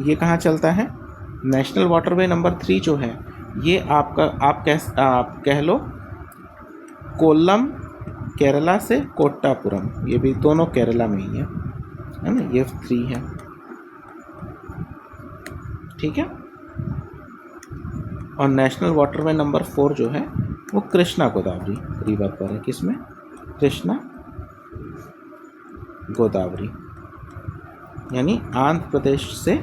ये कहाँ चलता है? नेशनल वाटरवे नंबर 3 जो है ये आपका आप कह लो कोल्लम केरला से कोट्टापुरम, ये भी दोनों केरला में ही है ना, ये 3 है, ठीक है। और नेशनल वाटरवे नंबर 4 जो है वो कृष्णा गोदावरी रिवर पर है। किसमें? कृष्णा गोदावरी, यानी आंध्र प्रदेश से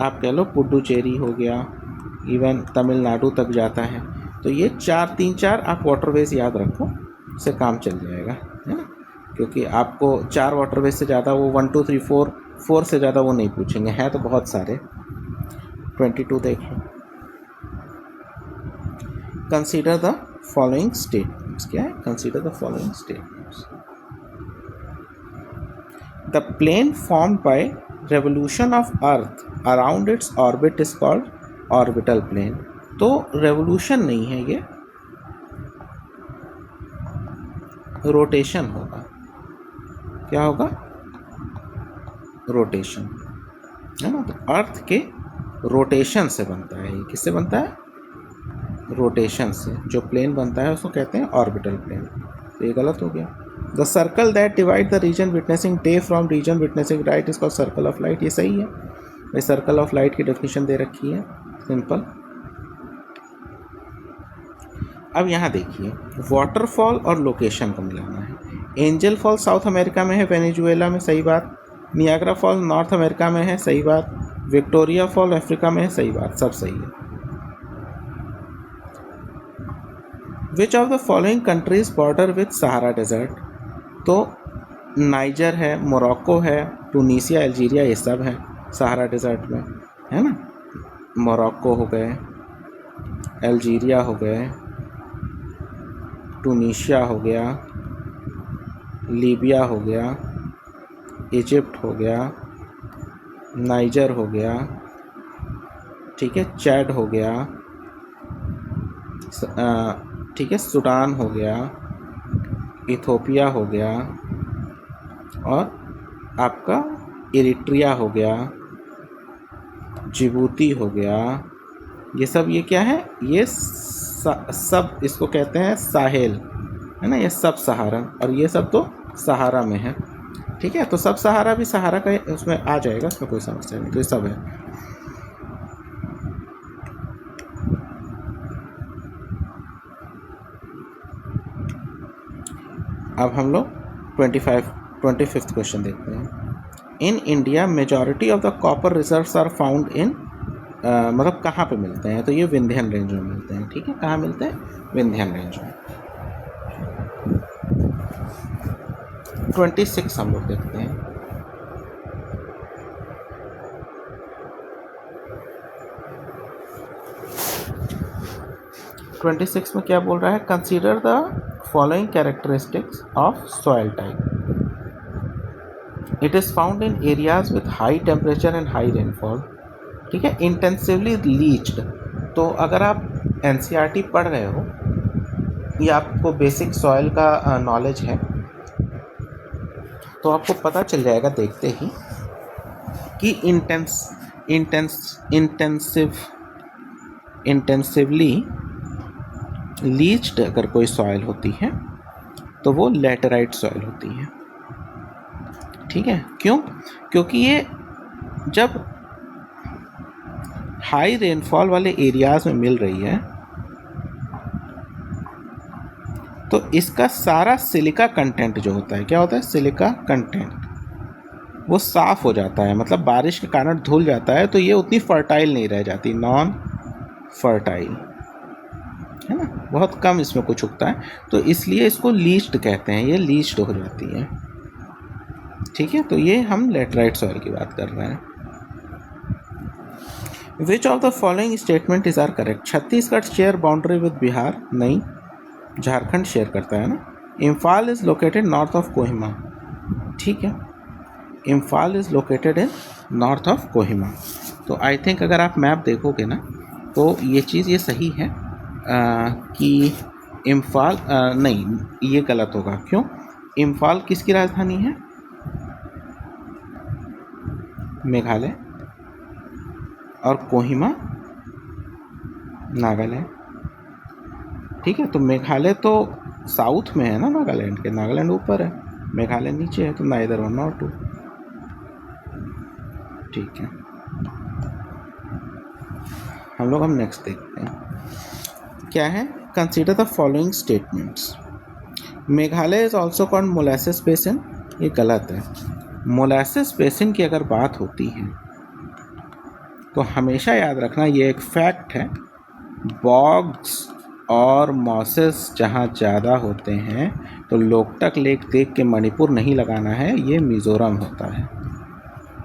आप कह लो पुडुचेरी हो गया, इवन तमिलनाडु तक जाता है। तो ये 3-4 आप वाटरवेज याद रखो, उससे काम चल जाएगा, है ना, क्योंकि आपको 4 वाटरवेज से ज़्यादा वो 1 2 3 4 से ज़्यादा वो नहीं पूछेंगे, हैं तो बहुत सारे। 22 देख लो, कंसीडर द फॉलोइंग स्टेटमेंट्स, क्या है? Consider the following statements. The plane formed by revolution of Earth around its orbit is called orbital plane। तो revolution नहीं है, ये रोटेशन होगा। क्या होगा? रोटेशन, है ना। तो अर्थ के रोटेशन से बनता है, ये किससे बनता है? रोटेशन से। जो प्लेन बनता है उसको कहते हैं ऑर्बिटल प्लेन। तो ये गलत हो गया। The circle that divide the region witnessing day from region witnessing night is called circle of light. ये सही है, ये सर्कल ऑफ लाइट की डेफिनेशन दे रखी है, सिंपल। अब यहाँ देखिए, वाटरफॉल और लोकेशन को मिलाना है। एंजल फॉल साउथ अमेरिका में है, वेनेजुएला में, सही बात। नियाग्रा फॉल नॉर्थ अमेरिका में है, सही बात। विक्टोरिया फॉल अफ्रीका में है, सही बात, सब सही है। Which of the following countries border with Sahara desert? तो नाइजर है, मोरक्को है, टूनीसिया, अल्जीरिया, ये सब है सहारा डेजर्ट में, है ना। मोरक्को हो गए, अल्जीरिया हो गए, टूनीशिया हो गया, लीबिया हो गया, इजिप्ट हो गया, नाइजर हो गया, ठीक है, चैड हो गया, ठीक है, सूडान हो गया, इथोपिया हो गया, और आपका इरिट्रिया हो गया, जिबूती हो गया। ये सब ये क्या है? ये सब इसको कहते हैं साहेल, है ना, ये सब सहारा, और ये सब तो सहारा में है, ठीक है। तो सब सहारा भी सहारा का उसमें आ जाएगा, उसमें कोई समस्या नहीं, तो ये सब है। अब हम लोग 25th क्वेश्चन देखते हैं। In India majority of the copper reserves are found in, मतलब कहाँ पे मिलते हैं? तो ये विंध्यन रेंज में मिलते हैं, ठीक है। कहाँ मिलते हैं? विंध्यन रेंज में। 26 हम लोग देखते हैं। में क्या बोल रहा है? Consider the following characteristics of soil type. It is found in areas with high temperature and high rainfall, ठीक है। इंटेंसिवली लीच्ड, तो अगर आप NCERT पढ़ रहे हो या आपको बेसिक सॉइल का नॉलेज है तो आपको पता चल जाएगा देखते ही कि इंटेंसिवली लीच्ड अगर कोई सॉइल होती है तो वो लैटेराइट सॉइल होती है, ठीक है। क्यों? क्योंकि ये जब हाई रेनफॉल वाले एरियाज में मिल रही है तो इसका सारा सिलिका कंटेंट जो होता है, क्या होता है? सिलिका कंटेंट, वो साफ हो जाता है, मतलब बारिश के कारण धुल जाता है, तो ये उतनी फर्टाइल नहीं रह जाती, नॉन फर्टाइल, है ना, बहुत कम इसमें कुछ उगता है, तो इसलिए इसको लीच्ड कहते हैं, ये लीच्ड हो जाती है, ठीक है। तो ये हम लैटेराइट सॉइल की बात कर रहे हैं। Which of the following statement is are correct? Chhattisgarh share boundary with Bihar? नहीं, झारखंड शेयर करता है ना। Imphal is located north of Kohima, ठीक है, Imphal is located in north of Kohima. तो आई थिंक अगर आप मैप देखोगे ना तो ये चीज़ ये सही है कि इम्फाल नहीं, ये गलत होगा। क्यों? इम्फाल किसकी राजधानी है? मेघालय, और कोहिमा नागालैंड, ठीक है। तो मेघालय तो साउथ में है ना नागालैंड के, नागालैंड ऊपर है, मेघालय नीचे है, तो नाइदर वन नॉर टू, ठीक है। हम नेक्स्ट देखते हैं क्या है। Consider the following statements. Meghalaya is also called molasses basin, ये गलत है। मोलासेस बेसिन की अगर बात होती है तो हमेशा याद रखना, ये एक फैक्ट है, बॉग्स और मॉसेस जहाँ ज़्यादा होते हैं तो लोकटक लेक देख के मणिपुर नहीं लगाना है, ये मिज़ोरम होता है।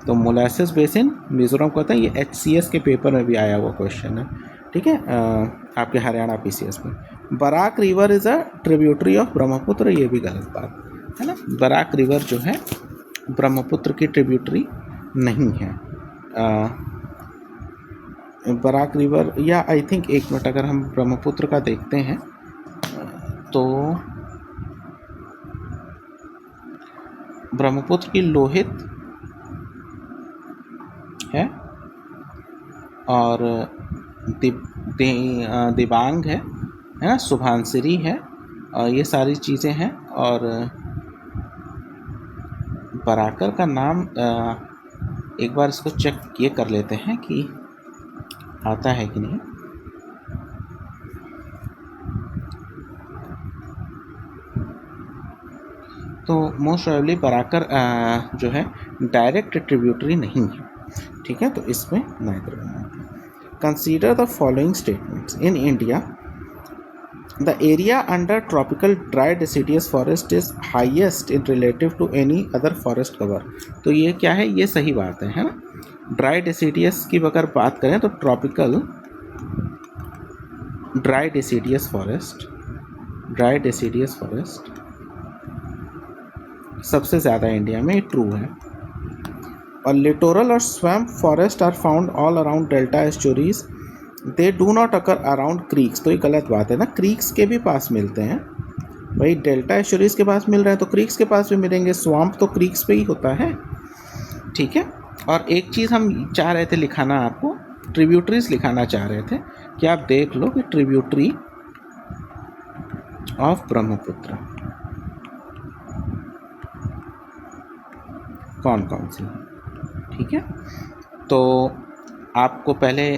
तो मोलासेस बेसिन मिज़ोरम को होता है, ये HCS के पेपर में भी आया हुआ क्वेश्चन है, ठीक है, आपके हरियाणा PCS में। Barak river is a tributary of Brahmaputra, ये भी गलत बात है ना। बराक रिवर जो है ब्रह्मपुत्र की ट्रिब्यूटरी नहीं है। बराक रिवर, या आई थिंक, एक मिनट, अगर हम ब्रह्मपुत्र का देखते हैं तो ब्रह्मपुत्र की लोहित है और दिबांग है ना, सुभानसिरी है, और ये सारी चीज़ें हैं। और बराकर का नाम एक बार इसको चेक ये कर लेते हैं कि आता है कि नहीं। तो मोस्ट प्रोबेबली बराकर जो है डायरेक्ट ट्रिब्यूटरी नहीं है, ठीक है। तो इसमें नाइदर बनना। Consider the following statements. In India the area under tropical dry deciduous forest is highest in relative to any other forest cover. तो ये क्या है, ये सही बात है ना। ड्राई डेसिडियस की अगर बात करें तो ट्रॉपिकल ड्राई डेसिडियस फॉरेस्ट सबसे ज़्यादा इंडिया में ट्रू है। और लिटोरल और swamp forest are found all around delta estuaries, they do not occur around creeks. तो ये गलत बात है ना, क्रीक्स के भी पास मिलते हैं भाई, डेल्टा एस्चुरीज के पास मिल रहे हैं तो क्रीक्स के पास भी मिलेंगे, स्वाम्प तो क्रीक्स पे ही होता है, ठीक है। और एक चीज़ हम चाह रहे थे लिखाना, आपको ट्रिब्यूटरीज लिखाना चाह रहे थे कि आप देख लो कि ट्रिब्यूटरी ऑफ ब्रह्मपुत्र कौन कौन सी, ठीक है। तो आपको पहले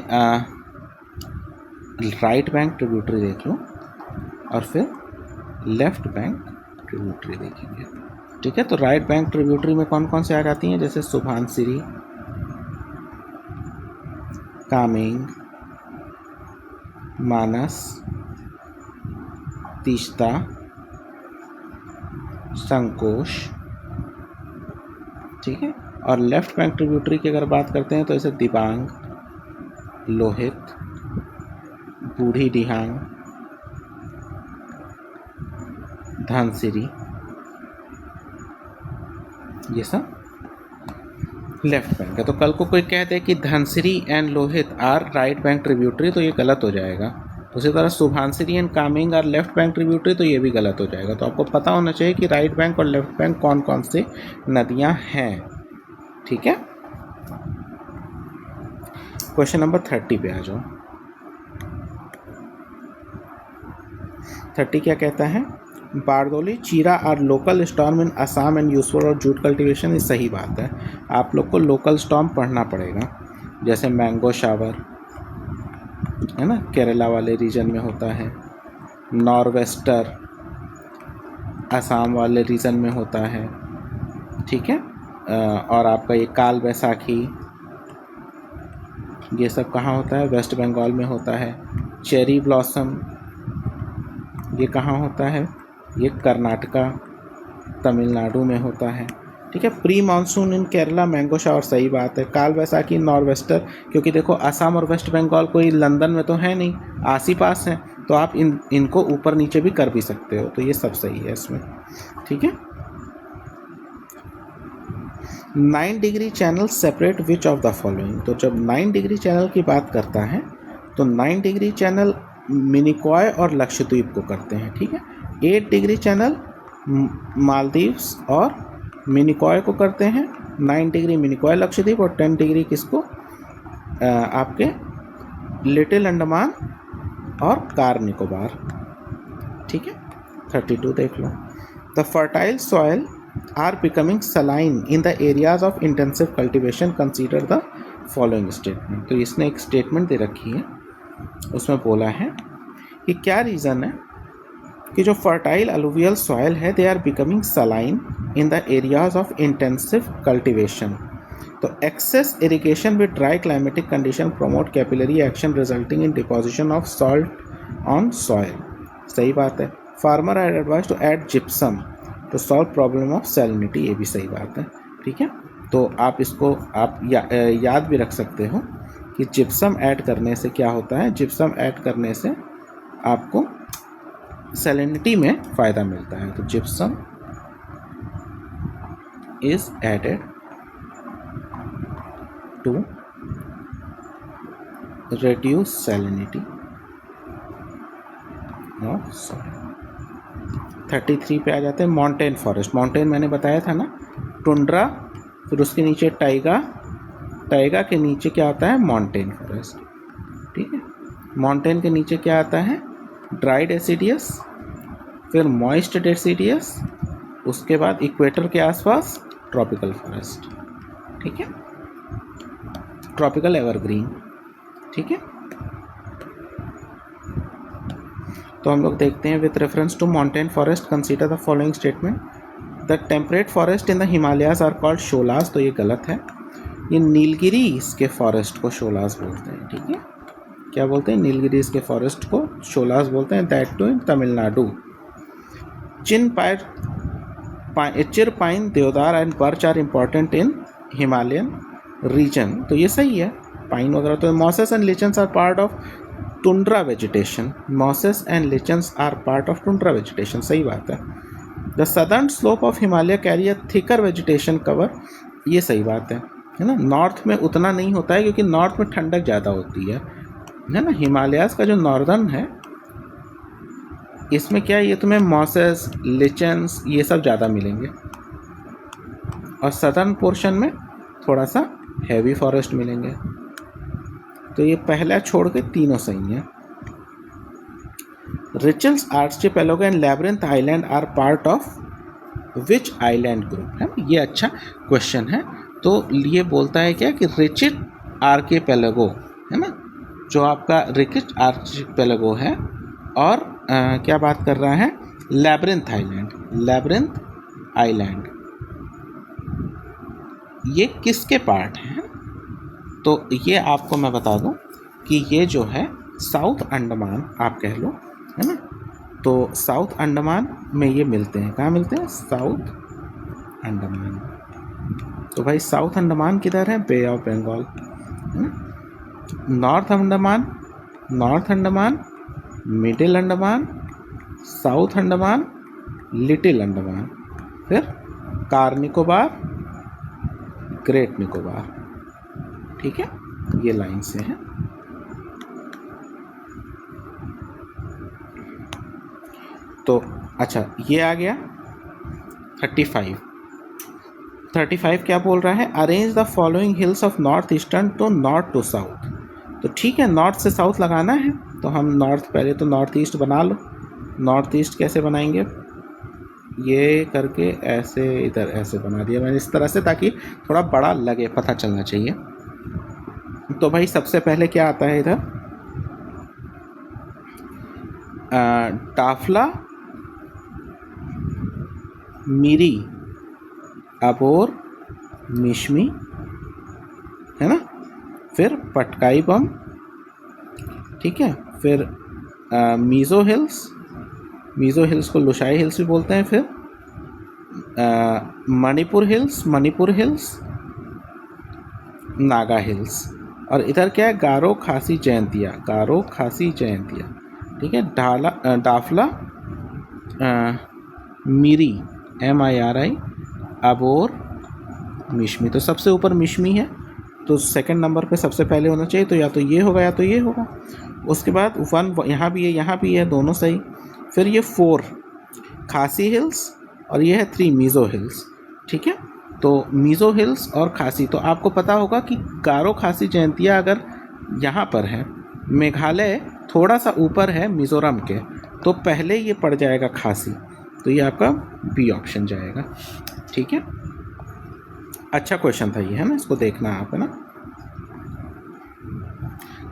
राइट बैंक ट्रिब्यूटरी देख लो और फिर लेफ्ट बैंक ट्रिब्यूटरी देखेंगे, ठीक है। तो राइट बैंक ट्रिब्यूटरी में कौन कौन से आ जाती हैं, जैसे सुबनसिरी, कामेंग, मानस, तीस्ता, संकोश, ठीक है। और लेफ्ट बैंक ट्रिब्यूटरी की अगर बात करते हैं तो ऐसे दिबांग, लोहित, बूढ़ी दिहांग, धनसिरी, ये सब लेफ्ट बैंक है। तो कल को कोई कहते हैं कि Dhansiri and Lohit are right bank tributary, तो ये गलत हो जाएगा। उसी तरह Subansiri and Kameng are left bank tributary, तो ये भी गलत हो जाएगा। तो आपको पता होना चाहिए कि राइट बैंक और लेफ्ट बैंक कौन कौन से नदियां हैं, ठीक है। क्वेश्चन नंबर 30 पे आ जाओ। 30 क्या कहता है, Bardoli, Chheerha are local storm in Assam and useful और जूट कल्टीवेशन। ये सही बात है, आप लोग को लोकल स्टॉर्म पढ़ना पड़ेगा, जैसे मैंगो शावर है ना, केरला वाले रीजन में होता है, नॉर्वेस्टर असम वाले रीजन में होता है, ठीक है। और आपका ये काल बैसाखी, ये सब कहाँ होता है, वेस्ट बंगाल में होता है। चेरी ब्लॉसम, ये कहाँ होता है, ये कर्नाटका तमिलनाडु में होता है, ठीक है। प्री मानसून इन केरला, मैंगो शावर, सही बात है। काल बैसाखी नॉर्वेस्टर, क्योंकि देखो असम और वेस्ट बंगाल कोई लंदन में तो है नहीं, आस ही पास हैं, तो आप इनको ऊपर नीचे भी कर भी सकते हो, तो ये सब सही है इसमें, ठीक है। 9 degree channel separate which of the following. तो जब 9 डिग्री चैनल की बात करता है तो 9 डिग्री चैनल मिनिकॉय और लक्षद्वीप को करते हैं, ठीक है। 8 डिग्री चैनल मालदीव्स और मिनिकॉय को करते हैं, 9 डिग्री मिनिकॉय लक्षद्वीप, और 10 डिग्री किसको, आपके लिटिल अंडमान और कार निकोबार, ठीक है। 32 देख लो। The fertile soil are becoming saline in the areas of intensive cultivation, consider the following statement. तो इसने एक स्टेटमेंट दे रखी है, उसमें बोला है कि क्या रीज़न है कि जो फर्टाइल अलुवियल सॉइल है they are becoming saline in the areas of intensive cultivation. तो excess irrigation with dry climatic condition promote capillary action resulting in deposition of salt on soil, सही बात है। Farmer are advise to add gypsum to solve problem of salinity, ये भी सही बात है, ठीक है। तो आप इसको आप याद भी रख सकते हो कि जिप्सम ऐड करने से क्या होता है, जिप्सम ऐड करने से आपको सैलिनिटी में फ़ायदा मिलता है। तो gypsum is added to reduce salinity of soil. 33 पे आ जाते हैं माउंटेन फॉरेस्ट। माउंटेन मैंने बताया था ना, टुंड्रा, फिर उसके नीचे टाइगा, टाइगा के नीचे क्या आता है, माउंटेन फॉरेस्ट, ठीक है। माउंटेन के नीचे क्या आता है, ड्राई डेसिडियस, फिर मॉइस्ट डेसिडियस, उसके बाद इक्वेटर के आसपास ट्रॉपिकल फॉरेस्ट, ठीक है, ट्रॉपिकल एवरग्रीन, ठीक है। तो हम लोग देखते हैं, with reference to mountain forest consider the following statement, the temperate forest in the Himalayas are called sholas, तो ये गलत है, ये नीलगिरी इसके फॉरेस्ट को शोलास बोलते हैं, ठीक है। क्या बोलते हैं, नीलगिरीज के फॉरेस्ट को शोलास बोलते हैं, that to in Tamil Nadu. Chir pine, deodar and birch are important in Himalayan region. तो ये सही है, पाइन वगैरह। तो mosses and lichens are part of tundra vegetation, mosses and lichens are part of tundra vegetation, सही बात है। The southern slope of Himalaya carry a thicker vegetation cover, ये सही बात है ना। नॉर्थ में उतना नहीं होता है क्योंकि नॉर्थ में ठंडक ज़्यादा होती है ना। हिमालयाज़ का जो नॉर्दर्न है इसमें क्या है, ये तुम्हें मॉसेस, लिचन्स ये सब ज़्यादा मिलेंगे, और सदर्न पोर्शन में थोड़ा सा हैवी फॉरेस्ट मिलेंगे। तो ये पहला छोड़ के तीनों सही हैं। Ritchie's, archipelago and labyrinth island are part of which island group, है ना। ये अच्छा क्वेश्चन है। तो ये बोलता है क्या कि रिचिट आर्चिपेलागो, है ना, जो आपका रिचिट आर्चिपेलागो है, और क्या बात कर रहा है, लैब्रिंथ आइलैंड। लैब्रिंथ आइलैंड ये किसके पार्ट हैं? तो ये आपको मैं बता दूं कि ये जो है साउथ अंडमान आप कह लो, है ना। तो साउथ अंडमान में ये मिलते हैं। कहाँ मिलते हैं? साउथ अंडमान। तो भाई साउथ अंडमान किधर है? बे ऑफ बंगाल, है ना। North Andaman, north Andaman, middle Andaman, south Andaman, little Andaman, फिर कार निकोबार, ग्रेट निकोबार। ठीक है, ये लाइन से है। तो अच्छा, ये आ गया 35 क्या बोल रहा है? Arrange the following hills of north eastern to north to south. तो ठीक है, नॉर्थ से साउथ लगाना है तो हम नॉर्थ, पहले तो नॉर्थ ईस्ट बना लो। नॉर्थ ईस्ट कैसे बनाएंगे? ये करके ऐसे, इधर ऐसे बना दिया मैंने इस तरह से, ताकि थोड़ा बड़ा लगे, पता चलना चाहिए। तो भाई सबसे पहले क्या आता है इधर? टाफला, मिरी, अबोर, मिशमी, है ना। फिर पटकाई बम, ठीक है। फिर मीज़ो हिल्स, मीज़ो हिल्स को लुशाई हिल्स भी बोलते हैं। फिर Manipur hills, Manipur hills, Naga hills. और इधर क्या है? गारो खासी जयंतिया, गारो खासी जयंतिया, ठीक है। डाफला, मिरी, MIRI, अबोर, मिशमी। तो सबसे ऊपर मिशमी है, तो सेकंड नंबर पे सबसे पहले होना चाहिए। तो या तो ये होगा या तो ये होगा। उसके बाद 1 यहाँ भी है, यहाँ भी है, दोनों सही। फिर ये 4 खासी हिल्स, और ये है 3 मीज़ो हिल्स, ठीक है। तो मीज़ो हिल्स और खासी, तो आपको पता होगा कि गारो खासी जयंतिया अगर यहाँ पर है, मेघालय थोड़ा सा ऊपर है मिज़ोरम के, तो पहले ये पड़ जाएगा खासी। तो ये आपका बी ऑप्शन जाएगा, ठीक है। अच्छा क्वेश्चन था ये, है ना, इसको देखना आप, है ना।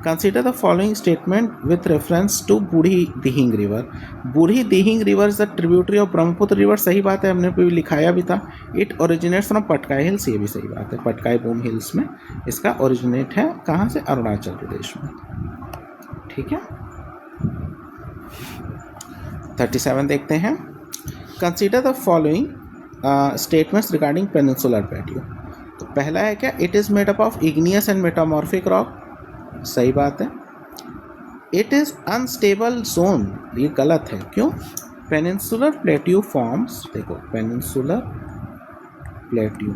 Consider the following statement with reference to Burhi Dihing river. Burhi Dihing river is the tributary of Brahmaputra river, सही बात है, हमने भी लिखाया भी था। It originates from Patkai hills, ये भी सही बात है, पटकाई बूम हिल्स में इसका ओरिजिनेट है। कहाँ से? अरुणाचल प्रदेश में, ठीक है। 37 देखते हैं। Consider the following statements regarding peninsular plateau. तो पहला है क्या? It is made up of igneous and metamorphic rock, सही बात है। इट इज़ अनस्टेबल जोन, ये गलत है, क्यों? पेनिनसुलर प्लेट्यू फॉर्म्स, देखो peninsular plateau,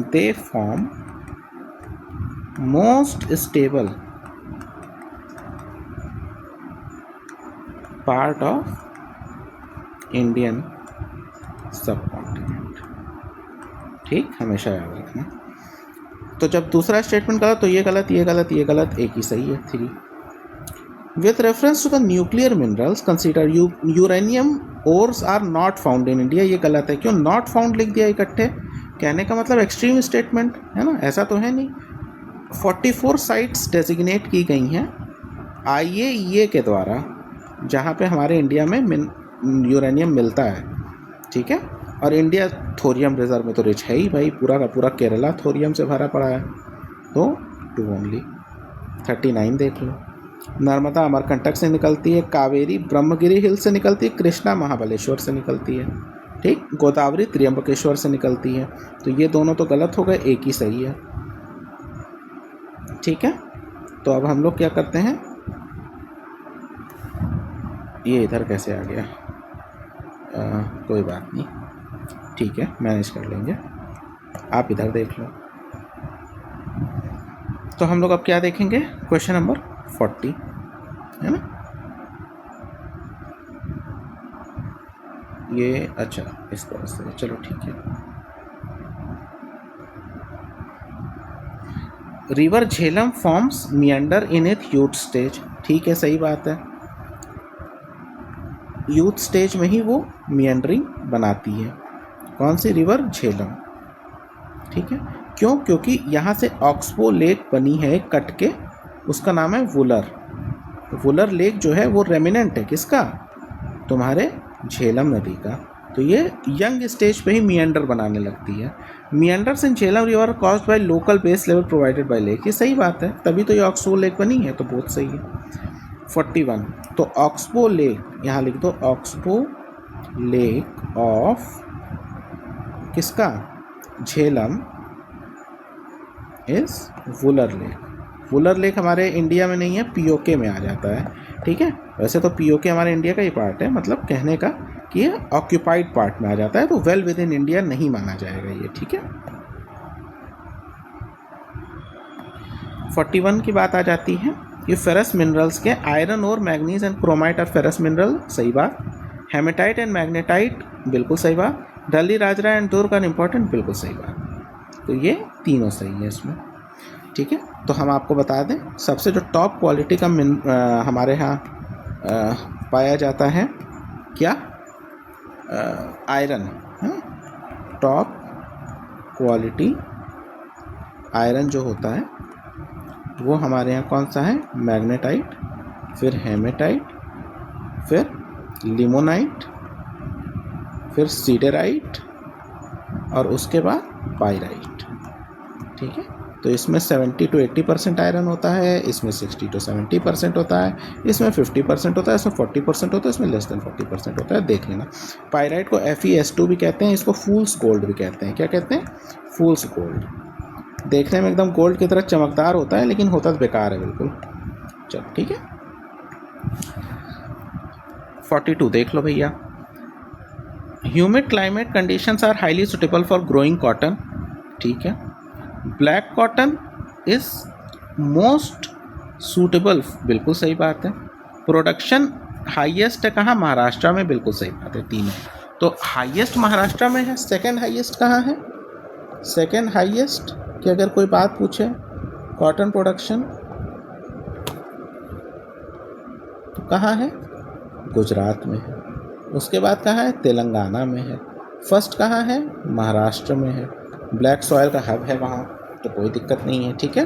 they form most stable part of Indian subcontinent, ठीक, हमेशा याद रखना। तो जब दूसरा स्टेटमेंट गलत तो ये गलत, ये गलत, ये गलत, एक ही सही है, 3। With reference to the nuclear minerals consider uranium ores are not found in India, ये गलत है, क्यों? नॉट फाउंड लिख दिया इकट्ठे, कहने का मतलब एक्सट्रीम स्टेटमेंट है ना, ऐसा तो है नहीं। 44 साइट्स डेजिग्नेट की गई हैं IAEA के द्वारा, जहाँ पे हमारे इंडिया में यूरेनियम मिलता है, ठीक है। और इंडिया थोरियम रिजर्व में तो रिच है ही भाई, पूरा का पूरा केरला थोरियम से भरा पड़ा है। तो 2 ओनली। 39 देख लो, नर्मदा अमरकंटक से निकलती है, कावेरी ब्रह्मगिरी हिल से निकलती है, कृष्णा महाबलेश्वर से निकलती है, ठीक। गोदावरी त्र्यंबकेश्वर से निकलती है। तो ये दोनों तो गलत हो गए, एक ही सही है, ठीक है। तो अब हम लोग क्या करते हैं, ये इधर कैसे आ गया, कोई बात नहीं, ठीक है, मैनेज कर लेंगे, आप इधर देख लो। तो हम लोग अब क्या देखेंगे, क्वेश्चन नंबर 40, है ना। ये अच्छा इस तरह से, चलो ठीक है। River Jhelum forms meander in it youth stage, ठीक है, सही बात है, यूथ स्टेज में ही वो मियंडरिंग बनाती है। कौन सी, रिवर झेलम, ठीक है। क्यों, क्योंकि यहाँ से ऑक्सबो लेक बनी है कट के, उसका नाम है वुलर। वुलर लेक जो है वो रेमिनेंट है किसका, तुम्हारे झेलम नदी का। तो ये यंग स्टेज पे ही मियंडर बनाने लगती है। Meanders in Jhelum river caused by local base level provided by lake, ये सही बात है, तभी तो ये ऑक्सबो लेक बनी है, तो बहुत सही है। 41, तो ऑक्सबो लेक, यहाँ लिख दो ऑक्सबो लेक ऑफ किसका, Jhelum is Wular lake. Wular lake हमारे इंडिया में नहीं है, पीओके में आ जाता है, ठीक है। वैसे तो पीओके हमारे इंडिया का ही पार्ट है, मतलब कहने का कि ये ऑक्यूपाइड पार्ट में आ जाता है, तो वेल विद इन इंडिया नहीं माना जाएगा ये, ठीक है। 41 की बात आ जाती है, ये फेरस मिनरल्स के आयरन और मैग्नीज एंड क्रोमाइट और फेरस मिनरल, सही बात। हेमेटाइट एंड मैग्नेटाइट, बिल्कुल सही बात। Dalli Rajhara and Durg are important, बिल्कुल सही बात। तो ये तीनों सही है इसमें, ठीक है। तो हम आपको बता दें, सबसे जो टॉप क्वालिटी का हमारे यहाँ पाया जाता है क्या, आयरन, टॉप क्वालिटी आयरन जो होता है वो हमारे यहाँ कौन सा है, मैग्नेटाइट, फिर हेमेटाइट, फिर लिमोनाइट, फिर सीडेराइट और उसके बाद पाइराइट, ठीक है। तो इसमें 70 to 80% आयरन होता है, इसमें 60 to 70% होता है, इसमें 50% होता है, इसमें 40% होता है, इसमें लेस देन 40% होता है, देख लेना। पाइराइट को FeS2 भी कहते हैं, इसको फूल्स गोल्ड भी कहते हैं, क्या कहते हैं, फूल्स गोल्ड। देखने में एकदम गोल्ड की तरह चमकदार होता है, लेकिन होता तो बेकार है बिल्कुल। चलो ठीक है, 42 देख लो भैया। Humid climate conditions are highly suitable for growing cotton, ठीक है। Black cotton is most suitable, बिल्कुल सही बात है। प्रोडक्शन हाईएस्ट है कहाँ, महाराष्ट्र में, बिल्कुल सही बात है, तीनों। तो हाईएस्ट महाराष्ट्र में है, सेकंड हाईएस्ट कहाँ है, सेकंड हाईएस्ट कि अगर कोई बात पूछे कॉटन प्रोडक्शन तो कहाँ है, गुजरात में है। उसके बाद कहाँ है, तेलंगाना में है। फर्स्ट कहाँ है, महाराष्ट्र में है। ब्लैक सॉयल का हब है वहाँ, तो कोई दिक्कत नहीं है, ठीक है।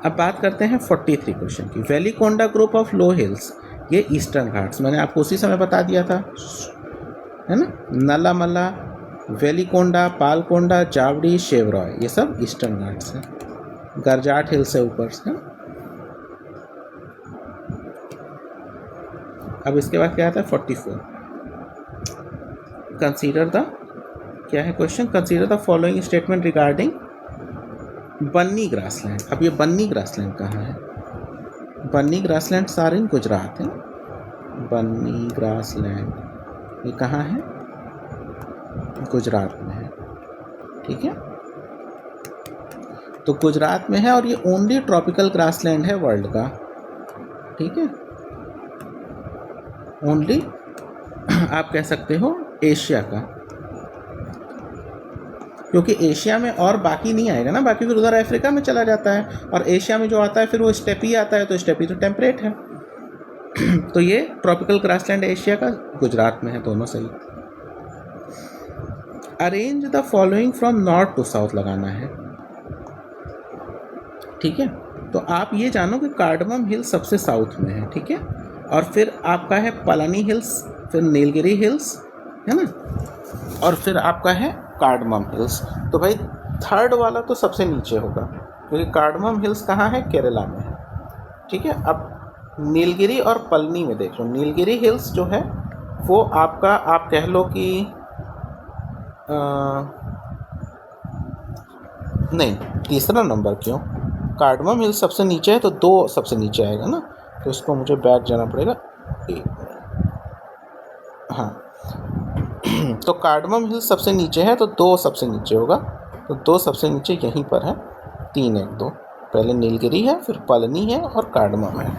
अब बात करते हैं 43 क्वेश्चन की। Velikonda group of low hills, ये ईस्टर्न घाट्स, मैंने आपको उसी समय बता दिया था, है ना। नलामला, वेलिकोंडा, पालकोंडा, जावड़ी, शेवरॉय, ये सब ईस्टर्न घाट्स हैं, गरजाट हिल से ऊपर से। अब इसके बाद क्या आता है 44। कंसीडर द, क्या है question, consider the following statement regarding Banni grassland. अब ये बन्नी ग्रासलैंड कहाँ है, बन्नी ग्रासलैंड सारे इन गुजरात है। बन्नी ग्रासलैंड ये कहाँ है, गुजरात में है, ठीक है। तो गुजरात में है और ये ओनली ट्रॉपिकल ग्रासलैंड है वर्ल्ड का, ठीक है। ओनली आप कह सकते हो एशिया का, क्योंकि एशिया में और बाकी नहीं आएगा ना, बाकी फिर उधर अफ्रीका में चला जाता है, और एशिया में जो आता है फिर वो स्टेपी आता है, तो स्टेपी तो टेम्परेट है। तो ये ट्रॉपिकल ग्रासलैंड एशिया का गुजरात में है, दोनों सही। Arrange the following from north to south लगाना है, ठीक है। तो आप ये जानो कि कार्डमम हिल सबसे साउथ में है, ठीक है, और फिर आपका है पलानी हिल्स, फिर नीलगिरी हिल्स, है ना, और फिर आपका है कार्डमम हिल्स। तो भाई थर्ड वाला तो सबसे नीचे होगा, क्योंकि कार्डमम हिल्स कहाँ है, केरला में है। ठीक है, अब नीलगिरी और पलनी में देख लो। नीलगिरी हिल्स जो है वो आपका, आप कह लो कि नहीं, तीसरा नंबर क्यों, कार्डमम हिल्स सबसे नीचे है तो 2 सबसे नीचे आएगा ना, तो इसको मुझे बैक जाना पड़ेगा। हाँ तो कार्डमम हिल्स सबसे नीचे है तो 2 सबसे नीचे होगा, तो 2 सबसे नीचे यहीं पर है, 3 1 2। पहले नीलगिरी है, फिर पलनी है और कार्डमम है।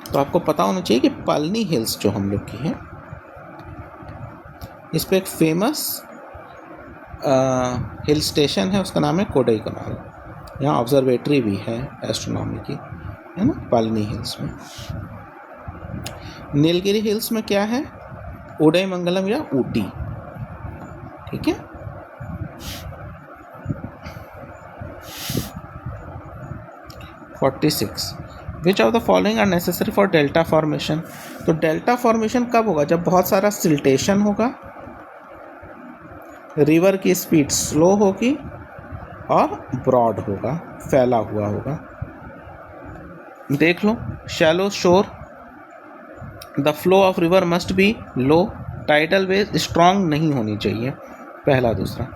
तो आपको पता होना चाहिए कि पलनी हिल्स जो हम लोग की है, इस पर एक फेमस हिल स्टेशन है, उसका नाम है कोडाईकनाल। यहाँ ऑब्जर्वेटरी भी है एस्ट्रोनॉमी की, है ना, पलनी हिल्स में। नीलगिरी हिल्स में क्या है, उदयमंगलम या ऊटी। ठीक है, which of the following are necessary for delta formation. तो डेल्टा फॉर्मेशन कब होगा, जब बहुत सारा सिल्टेशन होगा, रिवर की स्पीड स्लो होगी और ब्रॉड होगा, फैला हुआ होगा। देख लो, शैलो शोर, the flow of river must be low, tidal wave strong नहीं होनी चाहिए, पहला। दूसरा,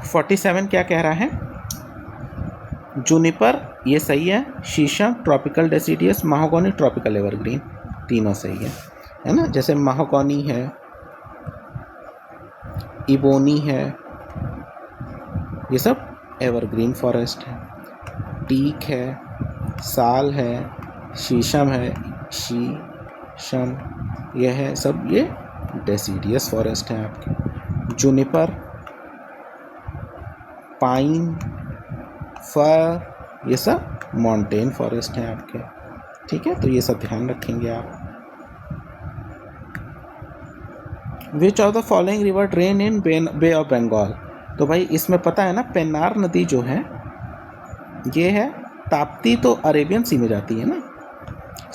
(47) क्या कह रहा है, जूनिपर ये सही है, शीशम ट्रॉपिकल डेसिडियस, महागोनी ट्रॉपिकल एवरग्रीन, तीनों सही है ना। जैसे महागोनी है, इबोनी है, ये सब एवरग्रीन फॉरेस्ट है। टीक है, साल है, शीशम है, शीशम ये है, सब ये डेसिडियस फॉरेस्ट है आपके। जूनिपर, पाइन, फर, ये सब माउंटेन फॉरेस्ट हैं आपके। ठीक है, तो ये सब ध्यान रखेंगे आप। Which of the following river drain in bay of Bengal. तो भाई इसमें पता है ना, पेन्नार नदी जो है ये है, ताप्ती तो अरेबियन सी में जाती है ना,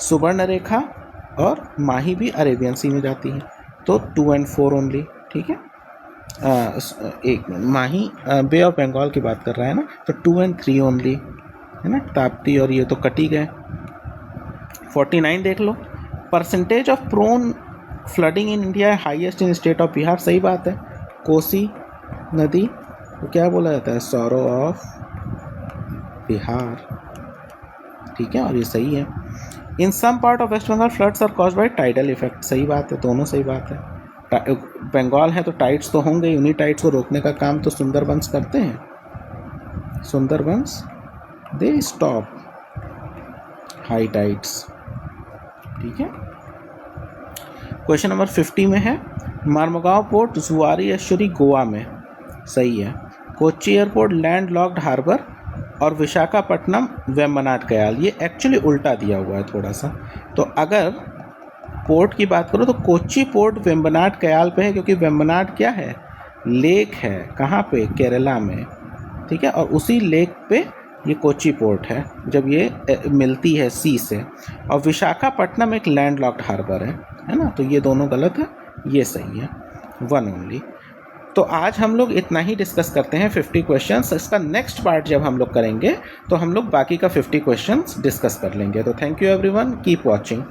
सुवर्णरेखा और माही भी अरेबियन सी में जाती है, तो 2 और 4 ओनली। ठीक है, एक माही बे ऑफ बंगाल की बात कर रहा है ना, तो 2 और 3 ओनली, है ना। ताप्ती और ये तो कटी गए। 49 देख लो, percentage of prone flooding in India है highest in state of Bihar, सही बात है। कोसी नदी तो क्या बोला जाता है, सॉरो ऑफ बिहार। ठीक है, और ये सही है। In some part of West Bengal floods are caused by tidal effect, सही बात है, दोनों सही बात है। बंगाल है तो टाइड्स तो होंगे, उन्हीं टाइड्स को रोकने का काम तो सुंदरबंस करते हैं। Sundarbans they stop high tides. ठीक है, क्वेश्चन नंबर 50 में है, मार्मगांव पोर्ट जुआरी एस्चुरी गोवा में, सही है। Kochi airport land locked harbour और विशाखापट्टनम वेम्बनाड कयाल, ये एक्चुअली उल्टा दिया हुआ है थोड़ा सा। तो अगर पोर्ट की बात करो तो कोच्चि पोर्ट वेम्बनाड कयाल पे है, क्योंकि वेम्बनाड क्या है, लेक है, कहाँ पे, केरला में। ठीक है, और उसी लेक पे ये कोच्चि पोर्ट है जब ये मिलती है सी से। और विशाखापट्टनम एक लैंड लॉक्ड हार्बर है ना, तो ये दोनों गलत है, ये सही है, 1 ओनली। तो आज हम लोग इतना ही डिस्कस करते हैं 50 क्वेश्चंस। इसका नेक्स्ट पार्ट जब हम लोग करेंगे तो हम लोग बाकी का 50 क्वेश्चंस डिस्कस कर लेंगे। तो thank you everyone, keep watching.